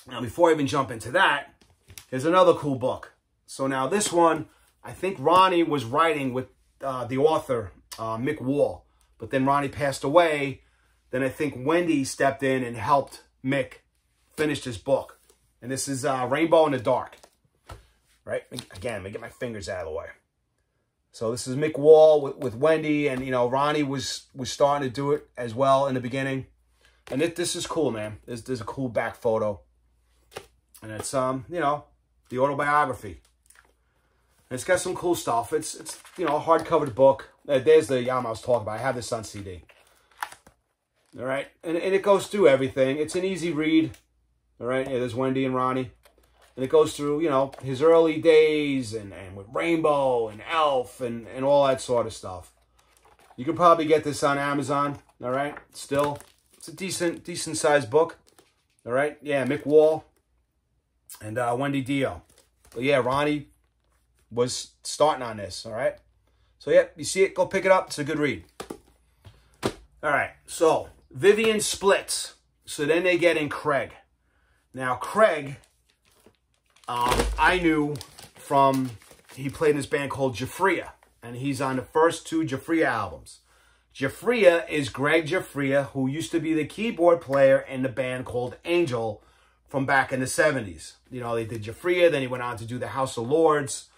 Now, before I even jump into that, here's another cool book. So now this one, I think Ronnie was writing with the author, Mick Wall. But then Ronnie passed away. Then I think Wendy stepped in and helped Mick finish this book. And this is Rainbow in the Dark. Right? Again, let me get my fingers out of the way. So this is Mick Wall with Wendy. And, you know, Ronnie was starting to do it as well in the beginning. And this is cool, man. There's a cool back photo. And it's, you know, the autobiography. And it's got some cool stuff. It's you know, a hardcover book. There's the album I was talking about. I have this on CD. All right. And it goes through everything. It's an easy read. All right. Yeah, there's Wendy and Ronnie. And it goes through, you know, his early days and with Rainbow and Elf and all that sort of stuff. You can probably get this on Amazon. All right. Still, it's a decent sized book. All right. Yeah, Mick Wall and Wendy Dio. But yeah, Ronnie was starting on this. All right. So yeah, you see it, go pick it up. It's a good read. All right. So Vivian splits. So then they get in Craig. Now Craig, I knew from, he played in this band called Jafria, and he's on the first 2 Jafria albums. Jafria is Greg Jafria, who used to be the keyboard player in the band called Angel from back in the 70s. You know, they did Jafria, then he went on to do the House of Lords.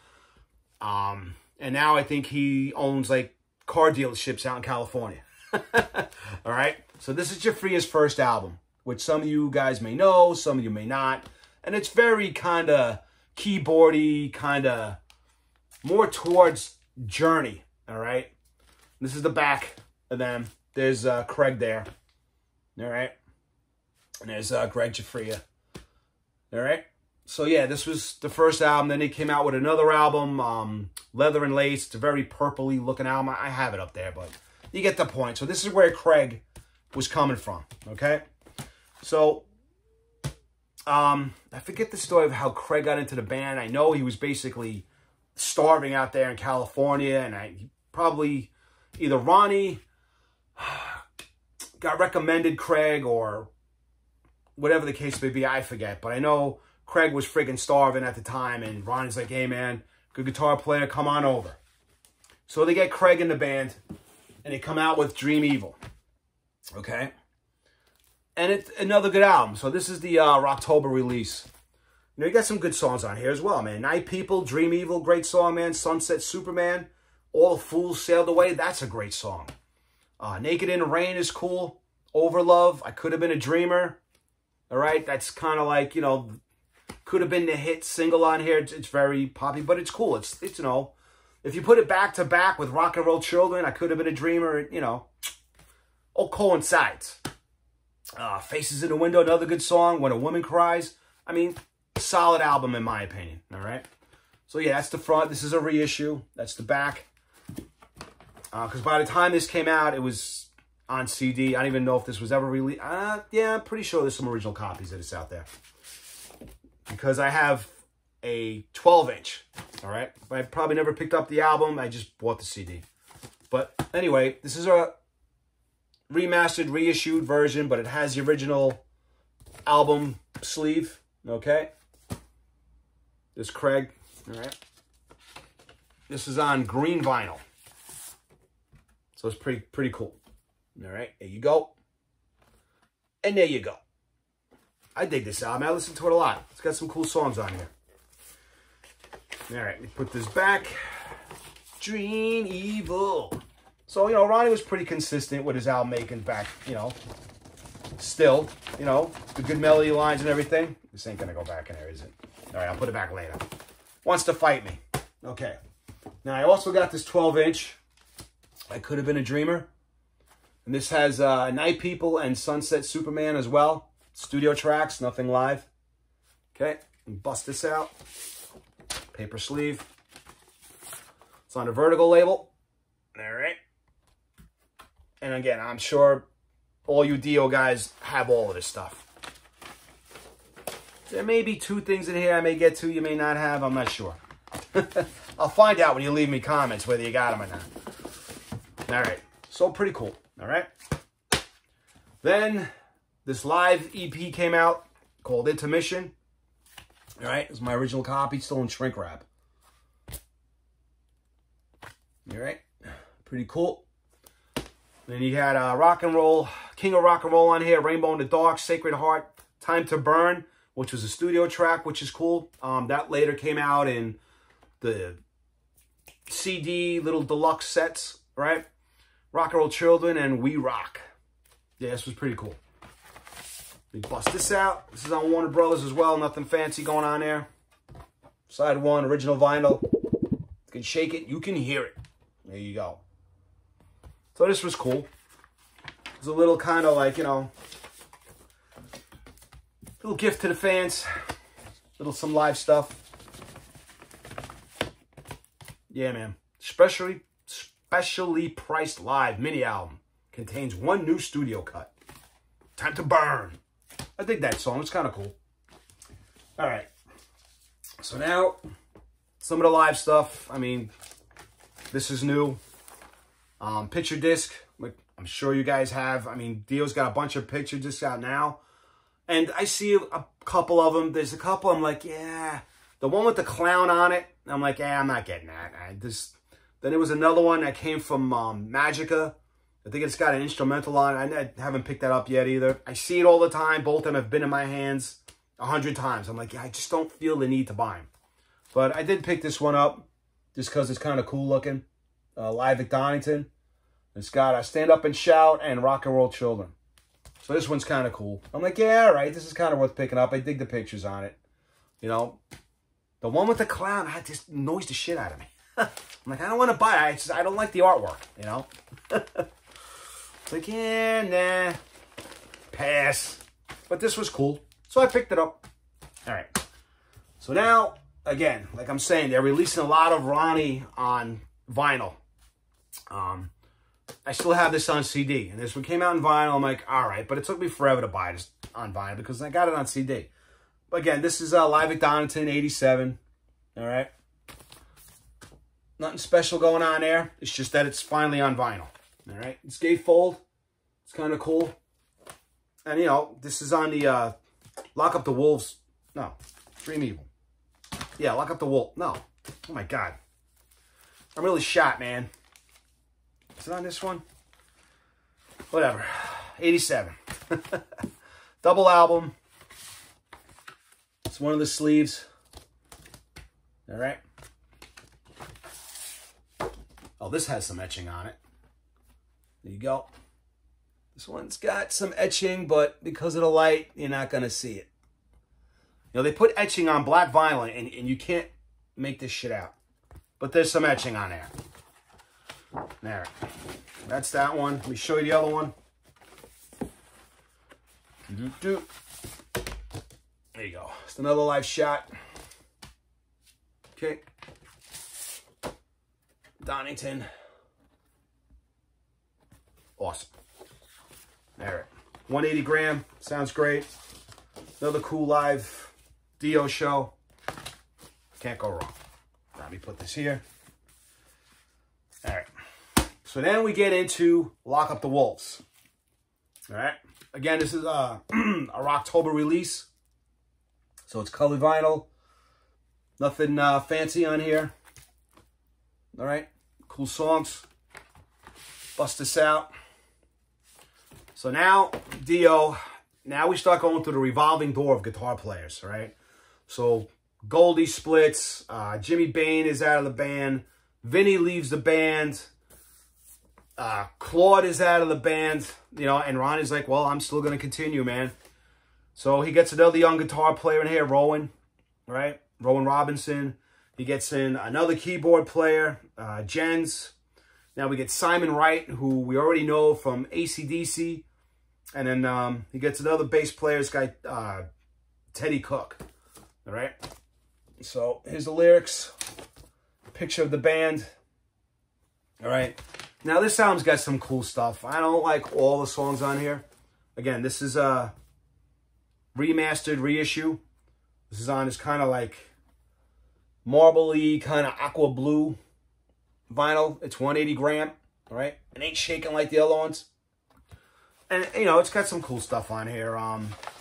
And now I think he owns, like, car dealerships out in California. All right? So this is Jafria's first album, which some of you guys may know, some of you may not. And it's very kind of keyboardy, kind of more towards Journey, all right? This is the back of them. There's Craig there, all right? And there's Greg Jafria, all right? So, yeah, this was the first album. Then he came out with another album, Leather and Lace. It's a very purpley looking album. I have it up there, but you get the point. So this is where Craig was coming from, okay? So I forget the story of how Craig got into the band. I know he was basically starving out there in California, and he probably either Ronnie got recommended Craig or whatever the case may be. I forget, but I know Craig was friggin' starving at the time, and Ronnie's like, hey, man, good guitar player, come on over. So they get Craig in the band, and they come out with Dream Evil, okay? And it's another good album. So this is the Rocktober release. You know, you got some good songs on here as well, man. Night People, Dream Evil, great song, man. Sunset Superman, All Fools Sailed Away, that's a great song. Naked in the Rain is cool. Overlove, I Could Have Been a Dreamer. All right, that's kind of like, you know, could have been the hit single on here. It's very poppy, but it's cool. It's you know, if you put it back to back with Rock and Roll Children, I Could Have Been a Dreamer, you know, all coincides. Faces in the Window, another good song. When a Woman Cries. I mean, solid album in my opinion. All right. So yeah, that's the front. This is a reissue. That's the back. Because by the time this came out, it was on CD. I don't even know if this was ever released. Yeah, I'm pretty sure there's some original copies of this out there. Because I have a 12-inch. All right. I probably never picked up the album. I just bought the CD. But anyway, this is a remastered, reissued version, but it has the original album sleeve, okay? This Craig, all right? This is on green vinyl. So it's pretty cool. All right, there you go. And there you go. I dig this album. I listen to it a lot. It's got some cool songs on here. All right, let me put this back. Dream Evil. So, you know, Ronnie was pretty consistent with his album making back, you know, still, you know, the good melody lines and everything. This ain't going to go back in there, is it? All right, I'll put it back later. Wants to fight me. Okay. Now, I also got this 12-inch. I Could Have Been a Dreamer. And this has Night People and Sunset Superman as well. Studio tracks, nothing live. Okay, bust this out. Paper sleeve. It's on a Vertigo label. All right. And again, I'm sure all you Dio guys have all of this stuff. There may be 2 things in here I may get to, you may not have. I'm not sure. I'll find out when you leave me comments whether you got them or not. All right. So pretty cool. All right. Then this live EP came out called Intermission. All right. It's my original copy, still in shrink wrap. All right. Pretty cool. Then you had Rock and Roll, King of Rock and Roll on here, Rainbow in the Dark, Sacred Heart, Time to Burn, which was a studio track, which is cool. That later came out in the CD, little deluxe sets, right? Rock and Roll Children and We Rock. Yeah, this was pretty cool. me bust this out. This is on Warner Brothers as well. Nothing fancy going on there. Side 1, original vinyl. You can shake it, you can hear it. There you go. So this was cool. It was a little kind of like, you know, little gift to the fans. Some live stuff. Yeah, man. Specially priced live mini album. Contains 1 new studio cut. Time to burn. I dig that song. It's kind of cool. All right. So now, some of the live stuff. I mean, this is new. Picture disc. I'm sure you guys have. I mean, Dio's got a bunch of picture discs out now. And I see a couple of them. There's a couple I'm like, yeah. The one with the clown on it, I'm like, yeah, I'm not getting that. Then there was another one that came from Magica. I think it's got an instrumental on it. I haven't picked that up yet either. I see it all the time. Both of them have been in my hands 100 times. I'm like, yeah, I just don't feel the need to buy them. But I did pick this one up just because it's kind of cool looking. Live at Donington. It's got a Stand Up and Shout and Rock and Roll Children. So this one's kind of cool. I'm like, yeah, all right, this is kind of worth picking up. I dig the pictures on it. You know, the one with the clown, I just annoys the shit out of me. I'm like, I don't want to buy it. I don't like the artwork, you know. It's like, yeah, nah, pass. But this was cool, so I picked it up. All right. So now, again, like I'm saying, they're releasing a lot of Ronnie on vinyl. I still have this on CD, and this one came out in vinyl. I'm like, all right, but it took me forever to buy this on vinyl because I got it on CD. But again, this is Live at Donington, 87. All right. Nothing special going on there. It's just that it's finally on vinyl. All right. It's gatefold. It's kind of cool. And, you know, this is on the Lock Up the Wolves. No. Dream Evil. Yeah, Lock Up the Wolf. No. Oh, my God. I'm really shot, man. Is it on this one? Whatever. 87. Double album. It's one of the sleeves. All right. Oh, this has some etching on it. There you go. This one's got some etching, but because of the light, you're not going to see it. You know, they put etching on black vinyl, and you can't make this shit out. But there's some etching on there. There. That's that one. Let me show you the other one. There you go. It's another live shot. Okay. Donington. Awesome. All right. 180 gram. Sounds great. Another cool live Dio show. Can't go wrong. Let me put this here. All right. So then we get into Lock Up the Wolves. All right. Again, this is a Rocktober release. So it's colored vinyl. Nothing fancy on here. All right. Cool songs. Bust this out. So now, Dio, now we start going through the revolving door of guitar players, all right? So Goldie splits. Jimmy Bain is out of the band. Vinny leaves the band. Claude is out of the band, you know, and Ronnie's like, well, I'm still going to continue, man. So he gets another young guitar player in here, Rowan, right? Rowan Robinson. He gets in another keyboard player, Jens. Now we get Simon Wright, who we already know from AC/DC. And then he gets another bass player, this guy, Teddy Cook. All right? So here's the lyrics. Picture of the band. All right? Now this album's got some cool stuff. I don't like all the songs on here. Again, this is a remastered reissue. This is on this kind of like marble-y, kind of aqua blue vinyl. It's 180 gram, all right? It ain't shaking like the other ones. And, you know, it's got some cool stuff on here.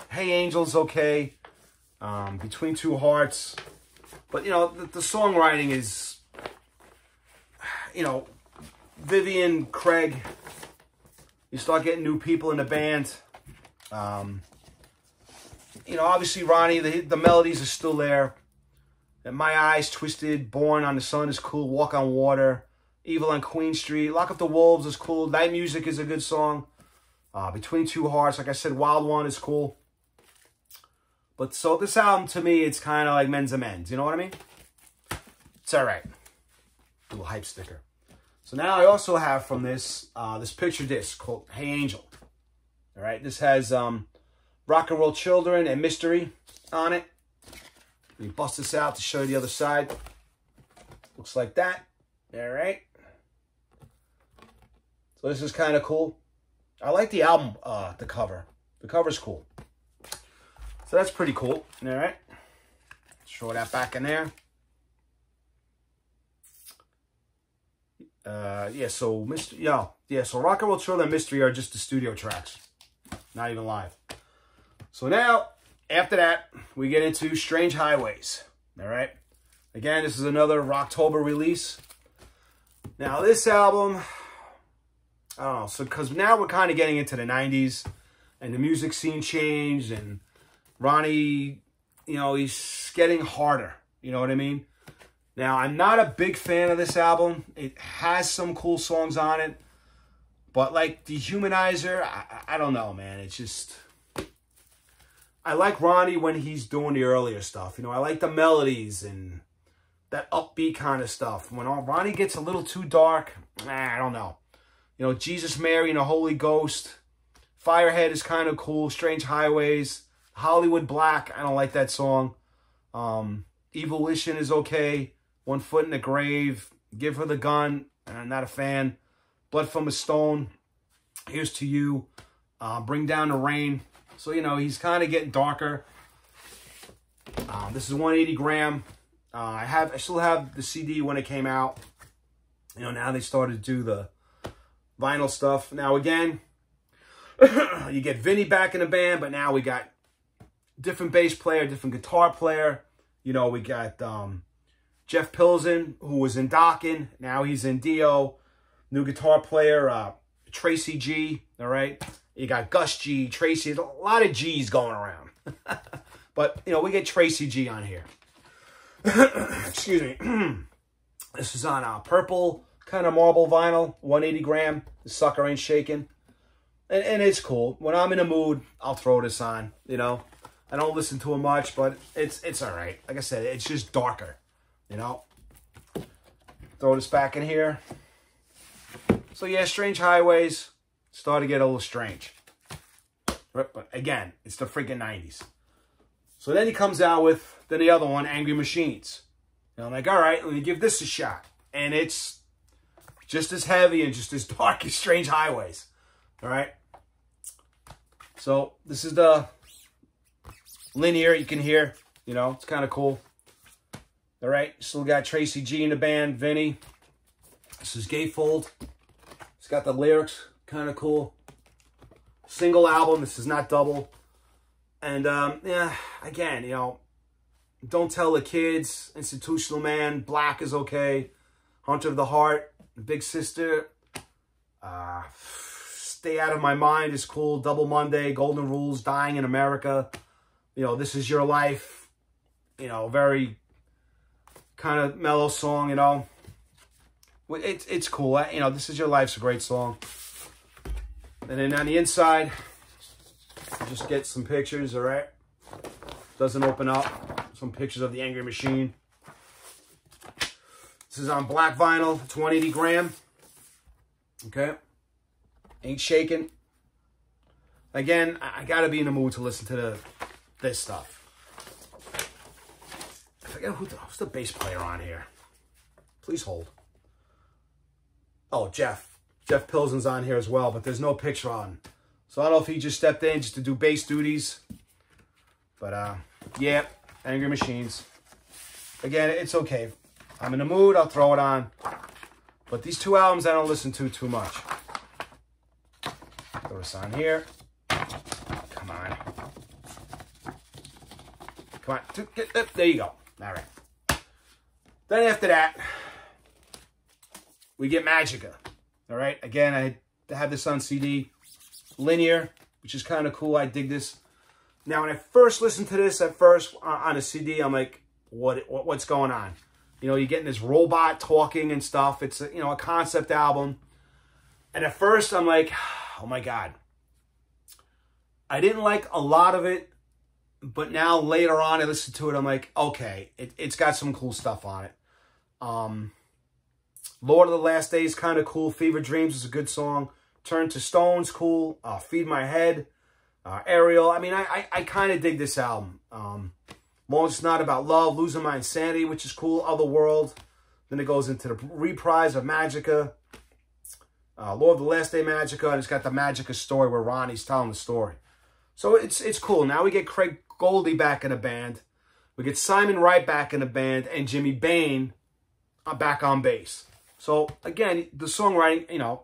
Hey Angel's okay. Between Two Hearts. But, you know, the songwriting is, you know, Vivian, Craig. You start getting new people in the band. You know, obviously, Ronnie, the melodies are still there. And My Eyes Twisted, Born on the Sun is cool. Walk on Water, Evil on Queen Street, Lock Up the Wolves is cool. Night Music is a good song. Between Two Hearts, like I said, Wild One is cool. But so this album, to me, it's kind of like Men's Amends. You know what I mean? It's all right. Little hype sticker. So now I also have from this, this picture disc called Hey Angel. All right. This has Rock and Roll Children and Mystery on it. Let me bust this out to show you the other side. Looks like that. All right. So this is kind of cool. I like the album, the cover. The cover's cool. So that's pretty cool. All right. Throw that back in there. So so Rock and Roll Children and Mystery are just the studio tracks. Not even live. So now, after that, we get into Strange Highways. All right. Again, this is another Rocktober release. Now, this album, I don't know. So, because now we're kind of getting into the 90s, and the music scene changed, and Ronnie, you know, he's getting harder. You know what I mean? Now, I'm not a big fan of this album. It has some cool songs on it. But, like, Dehumanizer, I don't know, man. It's just... I like Ronnie when he's doing the earlier stuff. You know, I like the melodies and that upbeat kind of stuff. When Ronnie gets a little too dark, I don't know. You know, Jesus, Mary, and the Holy Ghost. Firehead is kind of cool. Strange Highways. Hollywood Black, I don't like that song. Evolution is okay. One Foot in the Grave. Give Her the Gun. I'm not a fan. Blood from a Stone. Here's to You. Bring Down the Rain. So, you know, he's kind of getting darker. This is 180 gram. I still have the CD when it came out. You know, now they started to do the vinyl stuff. Now, again, you get Vinny back in the band, but now we got different bass player, different guitar player. You know, we got Jeff Pilsen, who was in Dokken. Now he's in Dio. New guitar player, Tracy G. All right. You got Gus G, Tracy. A lot of G's going around. But, you know, we get Tracy G on here. Excuse me. This is on purple kind of marble vinyl, 180 gram. The sucker ain't shaking. And it's cool. When I'm in a mood, I'll throw this on, you know. I don't listen to it much, but it's all right. Like I said, it's just darker, you know. Throw this back in here. So, yeah, Strange Highways. Started to get a little strange. But again, it's the freaking 90s. So then he comes out with the other one, Angry Machines. And I'm like, all right, let me give this a shot. And it's just as heavy and just as dark as Strange Highways. All right. So this is the linear. You can hear, you know, it's kind of cool. All right. Still got Tracy G in the band, Vinny. This is Gatefold. It's got the lyrics. Kind of cool. Single album. This is not double. And, yeah, again, you know, Don't Tell the Kids, Institutional Man, Black is okay. Hunter of the Heart, Big Sister, Stay Out of My Mind is cool. Double Monday, Golden Rules, Dying in America. You know, This Is Your Life. You know, very kind of mellow song, you know. It's cool. You know, This Is Your Life's a great song. And then on the inside, just get some pictures, all right? Doesn't open up. Some pictures of the Angry Machine. This is on black vinyl. It's 180 gram. Okay? Ain't shaking. Again, I gotta be in the mood to listen to this stuff. I forget who's the bass player on here. Please hold. Oh, Jeff. Jeff Pilsen's on here as well, but there's no picture on. So I don't know if he just stepped in just to do bass duties. But, yeah, Angry Machines. Again, it's okay. I'm in the mood, I'll throw it on. But these two albums I don't listen to too much. Throw this on here. Come on. Come on. There you go. All right. Then after that, we get Magica. All right. Again, I have this on CD. Linear, which is kind of cool. I dig this. Now, when I first listened to this on a CD, I'm like, what's going on? You know, you're getting this robot talking and stuff. It's, you know, a concept album. And at first, I'm like, oh, my God. I didn't like a lot of it. But now later on, I listen to it, I'm like, okay, it's got some cool stuff on it. Lord of the Last Days, kind of cool. Fever Dreams is a good song. Turn to Stone's cool. Feed My Head. Ariel. I mean, I kind of dig this album. Long as It's Not About Love. Losing My Insanity, which is cool. Otherworld. Then it goes into the reprise of Magica. Lord of the Last Day Magica. And it's got the Magica story where Ronnie's telling the story. So it's cool. Now we get Craig Goldie back in the band. We get Simon Wright back in the band. And Jimmy Bain back on bass. So, again, the songwriting, you know,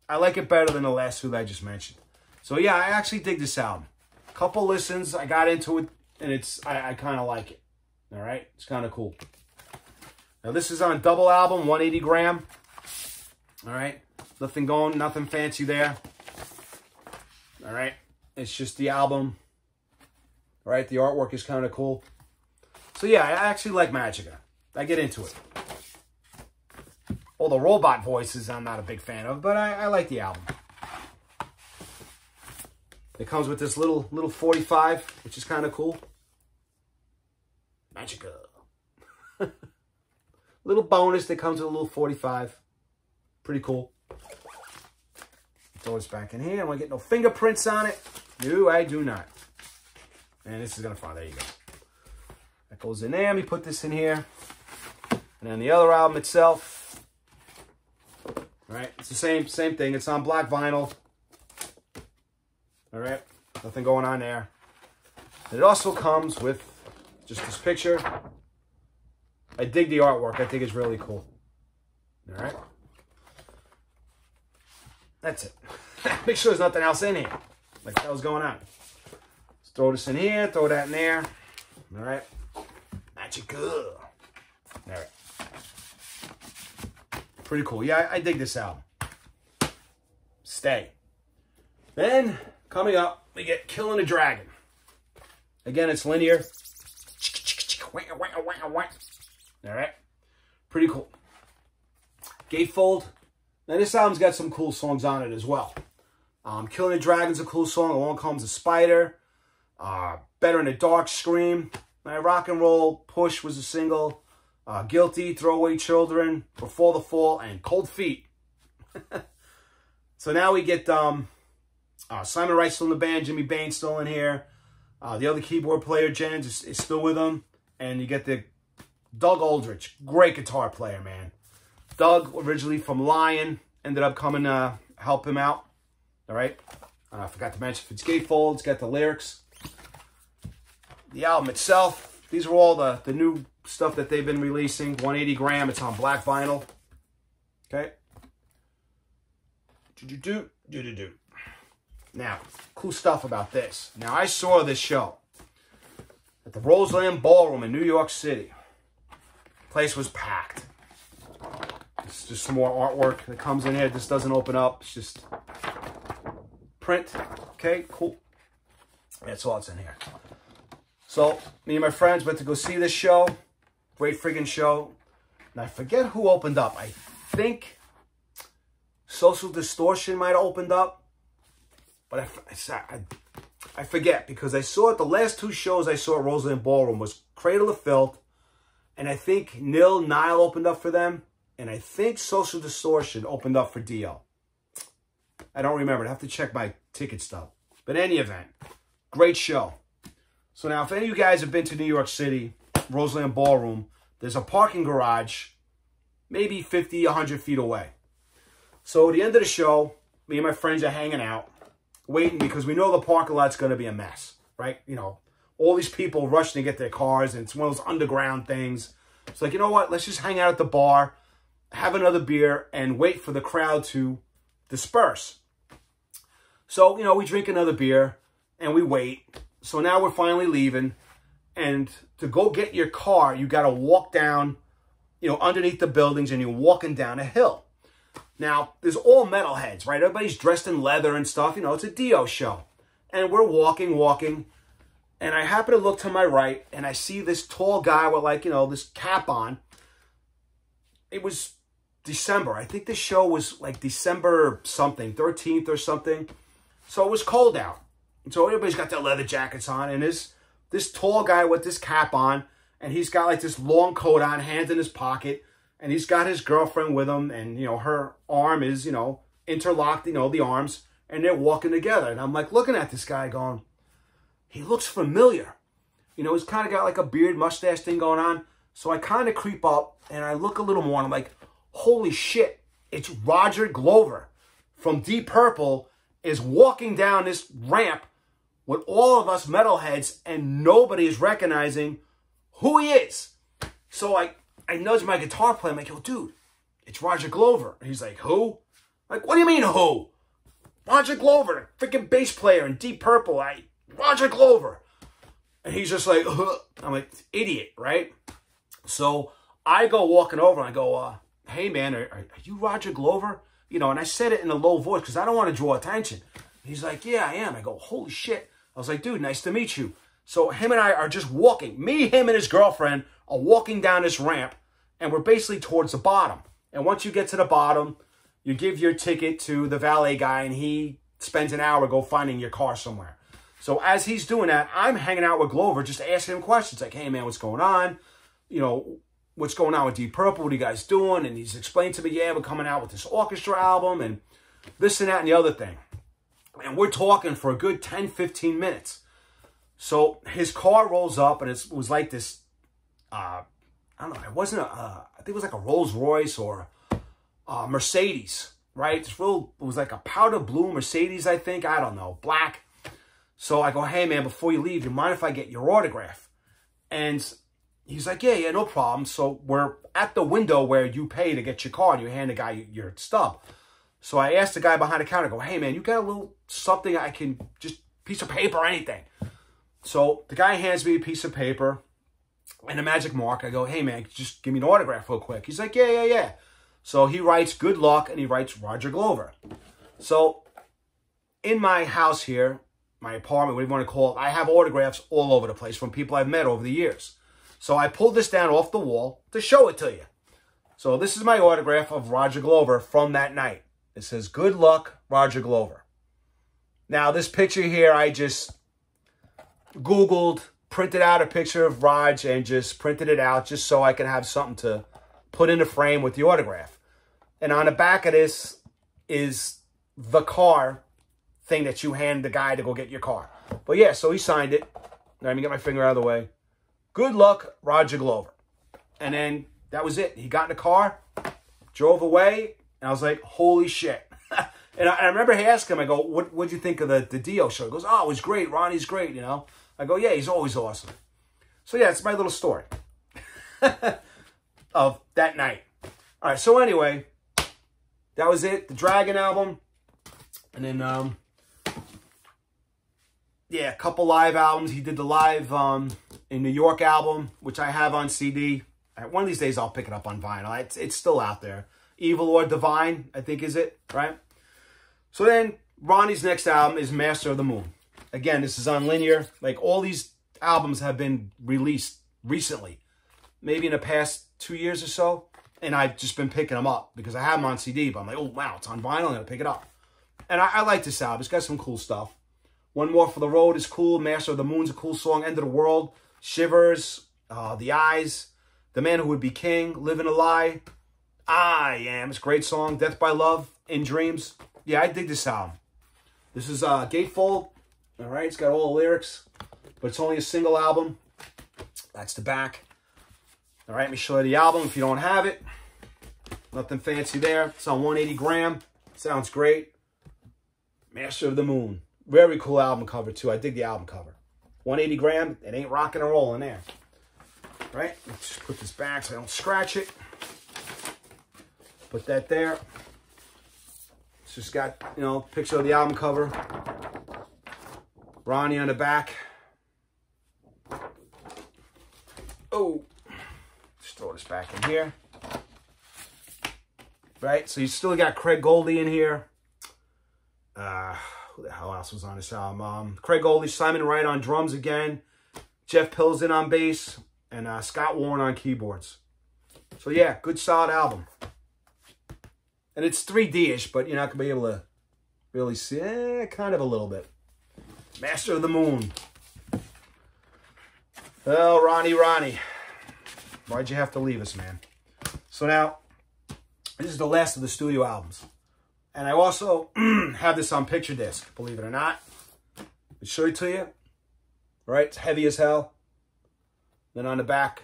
I like it better than the last two that I just mentioned. So, yeah, I actually dig this album. Couple listens, I got into it, and I kind of like it. All right? It's kind of cool. Now, this is on double album, 180 gram. All right? Nothing fancy there. All right? It's just the album. All right? The artwork is kind of cool. So, yeah, I actually like Magica. I get into it. All the robot voices I'm not a big fan of, but I like the album. It comes with this little 45, which is kind of cool. Magica. Little bonus that comes with a little 45. Pretty cool. Throw this back in here. I want to get no fingerprints on it. No, I do not. And this is going to fall. There you go. That goes in there. Let me put this in here. And then the other album itself. All right, it's the same thing. It's on black vinyl. All right, nothing going on there. And it also comes with just this picture. I dig the artwork. I think it's really cool. All right. That's it. Make sure there's nothing else in here. Like that was going on. Let's throw this in here. Throw that in there. All right. Magica. All right. Pretty cool. Yeah, I dig this album. Stay. Then, coming up, we get Killing a Dragon. Again, it's linear. All right. Pretty cool. Gatefold. Now, this album's got some cool songs on it as well. Killing a Dragon's a cool song. Along Comes a Spider. Better in the Dark, Scream. Rock and Roll, Push was a single. Guilty, Throwaway Children, Before the Fall, and Cold Feet. So now we get Simon Wright still in the band, Jimmy Bain still in here. The other keyboard player, Jens, is still with him. And you get the Doug Aldrich, great guitar player, man. Doug, originally from Lion, ended up coming to help him out. All right. I forgot to mention it's Gatefold. It's got the lyrics. The album itself, these are all the new stuff that they've been releasing. 180 gram. It's on black vinyl. Okay. Now, cool stuff about this. Now, I saw this show at the Roseland Ballroom in New York City. Place was packed. It's just some more artwork that comes in here. This doesn't open up. It's just print. Okay, cool. That's all that's in here. So, me and my friends went to go see this show. Great friggin' show. And I forget who opened up. I think Social Distortion might have opened up. But I forget because I saw it. The last two shows I saw at Roseland Ballroom was Cradle of Filth. And I think Nile opened up for them. And I think Social Distortion opened up for Dio. I don't remember. I have to check my ticket stub. But in any event, great show. So now, if any of you guys have been to New York City, Roseland Ballroom, there's a parking garage, maybe 50, 100 feet away. So at the end of the show, me and my friends are hanging out, waiting because we know the parking lot's going to be a mess, right? You know, all these people rushing to get their cars, and it's one of those underground things. It's like, you know what? Let's just hang out at the bar, have another beer, and wait for the crowd to disperse. So, you know, we drink another beer, and we wait. So now we're finally leaving. And to go get your car, you got to walk down, you know, underneath the buildings, and you're walking down a hill. Now, there's all metalheads, right? Everybody's dressed in leather and stuff. You know, it's a Dio show. And we're walking. And I happen to look to my right, and I see this tall guy with, like, you know, this cap on. It was December. I think the show was, like, December something, 13th or something. So it was cold out. And so everybody's got their leather jackets on, and this this tall guy with this cap on, and he's got like this long coat on, hands in his pocket, and he's got his girlfriend with him, and, you know, her arm is, you know, interlocked, you know, the arms, and they're walking together. And I'm like looking at this guy going, he looks familiar. You know, he's kind of got like a beard, mustache thing going on. So I kind of creep up and I look a little more and I'm like, holy shit, it's Roger Glover from Deep Purple is walking down this ramp with all of us metalheads and nobody is recognizing who he is. So I nudge my guitar player. I'm like, yo, dude, it's Roger Glover. And he's like, who? I'm like, what do you mean who? Roger Glover, the freaking bass player in Deep Purple. Roger Glover. And he's just like, ugh. I'm like, idiot, right? So I go walking over and I go, hey, man, are you Roger Glover? You know, and I said it in a low voice because I don't want to draw attention. He's like, yeah, I am. I go, holy shit. I was like, dude, nice to meet you. So him and I are just walking. Me, him, and his girlfriend are walking down this ramp, and we're basically towards the bottom. And once you get to the bottom, you give your ticket to the valet guy, and he spends an hour go finding your car somewhere. So as he's doing that, I'm hanging out with Glover, just asking him questions like, hey, man, what's going on? You know, what's going on with Deep Purple? What are you guys doing? And he's explained to me, yeah, we're coming out with this orchestra album and this and that and the other thing. And we're talking for a good 10, 15 minutes. So his car rolls up, and it was like this, I don't know, it wasn't I think it was like a Rolls Royce or a Mercedes, right? It was like a powder blue Mercedes, I think. I don't know, black. So I go, hey, man, before you leave, you mind if I get your autograph? And he's like, yeah, no problem. So we're at the window where you pay to get your card. You hand the guy your stub. So I asked the guy behind the counter, I go, hey, man, you got a little something I can, just piece of paper or anything. So the guy hands me a piece of paper and a magic mark. I go, hey, man, just give me an autograph real quick. He's like, yeah. So he writes good luck, and he writes Roger Glover. So in my house here, my apartment, whatever you want to call it, I have autographs all over the place from people I've met over the years. So I pulled this down off the wall to show it to you. So this is my autograph of Roger Glover from that night. It says, good luck, Roger Glover. Now, this picture here, I just Googled, printed out a picture of Raj and just printed it out just so I can have something to put in the frame with the autograph. And on the back of this is the car thing that you hand the guy to go get your car. But yeah, so he signed it. Let me get my finger out of the way. Good luck, Roger Glover. And then that was it. He got in the car, drove away, and I was like, holy shit. And I remember asking him, I go, what'd you think of the Dio show? He goes, oh, it was great. Ronnie's great, you know. I go, yeah, he's always awesome. So yeah, it's my little story of that night. All right, so anyway, that was it. The Dragon album. And then, yeah, a couple live albums. He did the live in New York album, which I have on CD. One of these days I'll pick it up on vinyl. It's still out there. Evil or Divine, I think is it, right? So then Ronnie's next album is Master of the Moon. Again, this is on linear. Like, all these albums have been released recently, maybe in the past 2 years or so. And I've just been picking them up because I have them on CD, but I'm like, oh, wow, it's on vinyl. I'm going to pick it up. And I like this album. It's got some cool stuff. One More for the Road is cool. Master of the Moon's a cool song. End of the World, Shivers, The Eyes, The Man Who Would Be King, Living a Lie, I Am. It's a great song. Death by Love, In Dreams. Yeah, I dig this album. This is Gatefold. All right, it's got all the lyrics, but it's only a single album. That's the back. All right, let me show you the album if you don't have it. Nothing fancy there. It's on 180 gram. Sounds great. Master of the Moon. Very cool album cover, too. I dig the album cover. 180 gram. It ain't rocking and rolling there. All right, let's just put this back so I don't scratch it. Put that there. It's just got, you know, picture of the album cover. Ronnie on the back. Oh, just throw this back in here. Right, so you still got Craig Goldie in here. Who the hell else was on this album? Craig Goldie, Simon Wright on drums again. Jeff Pilsen on bass. And Scott Warren on keyboards. So yeah, good solid album. And it's 3D-ish, but you're not going to be able to really see. Kind of a little bit. Master of the Moon. Oh, Ronnie. Why'd you have to leave us, man? So now, this is the last of the studio albums. And I also have this on picture disc, believe it or not. I'll show it to you. Right? It's heavy as hell. Then on the back.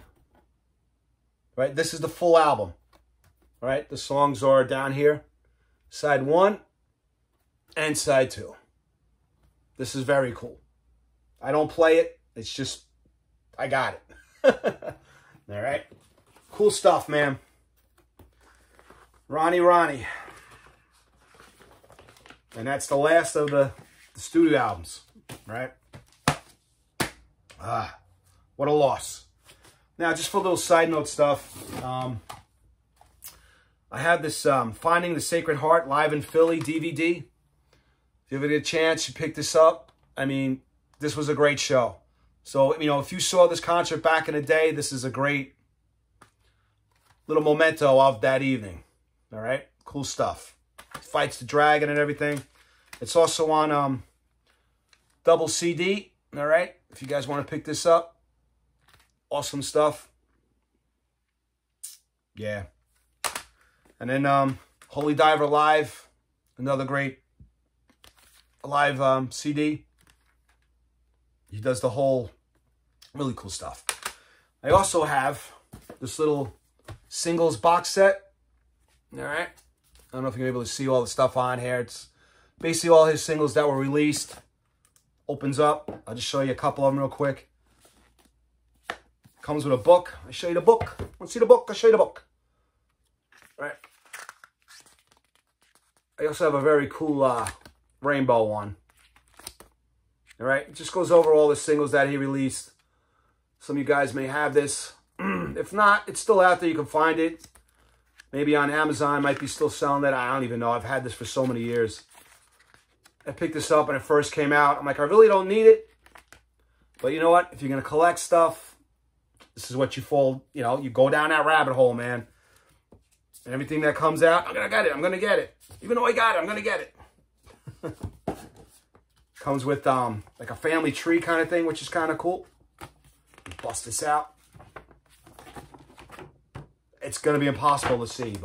Right? This is the full album. Right? The songs are down here. Side 1 and side 2. This is very cool. I don't play it. It's just, I got it. All right? Cool stuff, man. Ronnie. And that's the last of the studio albums, right? What a loss. Now, just for a little side note stuff, I have this Finding the Sacred Heart live in Philly DVD. If you ever get a chance, you pick this up. I mean, this was a great show. So, you know, if you saw this concert back in the day, this is a great little memento of that evening. All right? Cool stuff. Fights the Dragon and everything. It's also on double CD. All right? If you guys want to pick this up. Awesome stuff. Yeah. And then Holy Diver Live. Another great live CD. He does the whole really cool stuff. I also have this little singles box set. All right. I don't know if you're able to see all the stuff on here. It's basically all his singles that were released. Opens up. I'll just show you a couple of them real quick. Comes with a book. I'll show you the book. Want to see the book? I'll show you the book. All right. I also have a very cool rainbow one. All right. It just goes over all the singles that he released. Some of you guys may have this. If not, it's still out there. You can find it. Maybe on Amazon. Might be still selling it. I don't even know. I've had this for so many years. I picked this up when it first came out. I'm like, I really don't need it. But you know what? If you're going to collect stuff, this is what you fall, you know, you go down that rabbit hole, man. And everything that comes out, I'm going to get it. I'm going to get it. Even though I got it, I'm going to get it. Comes with like a family tree kind of thing, which is kind of cool. Bust this out. It's going to be impossible to see,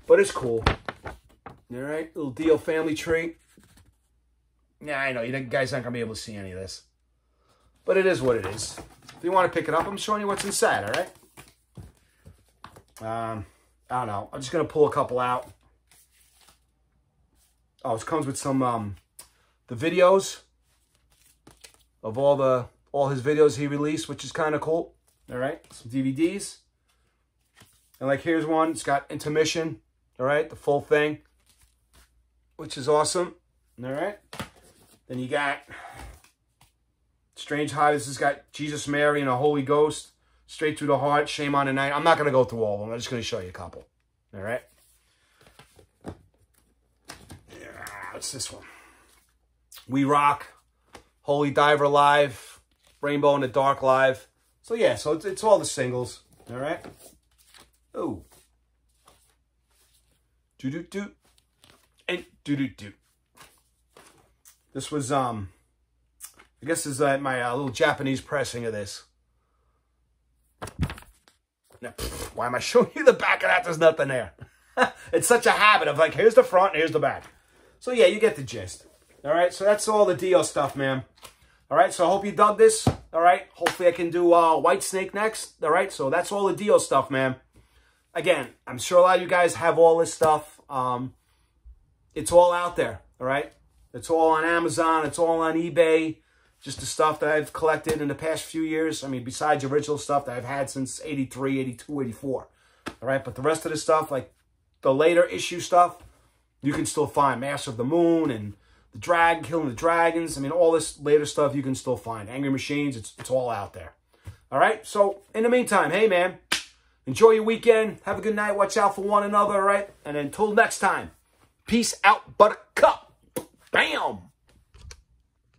but it's cool. All right, little Dio family tree. Yeah, I know, you guys aren't going to be able to see any of this. But it is what it is. If you want to pick it up, I'm showing you what's inside, all right? I don't know. I'm just going to pull a couple out. Oh, it comes with some, the videos of all his videos he released, which is kind of cool. All right, some DVDs. And like, here's one. It's got intermission, all right, the full thing, which is awesome. All right. Then you got Strange High. This has got Jesus, Mary, and a Holy Ghost. Straight Through the Heart, Shame on the Night. I'm not going to go through all of them. I'm just going to show you a couple. All right. Yeah, what's this one? We Rock, Holy Diver Live, Rainbow in the Dark Live. So yeah, so it's all the singles. All right. Oh. Do-do-do. And do-do-do. This was, I guess this is my little Japanese pressing of this. Now, why am I showing you the back of that? There's nothing there. It's such a habit of like, here's the front and here's the back. So yeah, you get the gist. All right, so that's all the Dio stuff, man. All right, so I hope you dug this. All right, hopefully I can do White Snake next. All right, so that's all the Dio stuff, man. Again, I'm sure a lot of you guys have all this stuff. It's all out there, all right? It's all on Amazon. It's all on eBay. Just the stuff that I've collected in the past few years. I mean, besides the original stuff that I've had since 83, 82, 84. All right, but the rest of the stuff, like the later issue stuff, you can still find. Master of the Moon and the Dragon, Killing the Dragons. I mean, all this later stuff you can still find. Angry Machines, it's all out there. All right, so in the meantime, hey, man, enjoy your weekend. Have a good night. Watch out for one another, all right? And until next time, peace out, buttercup. Bam!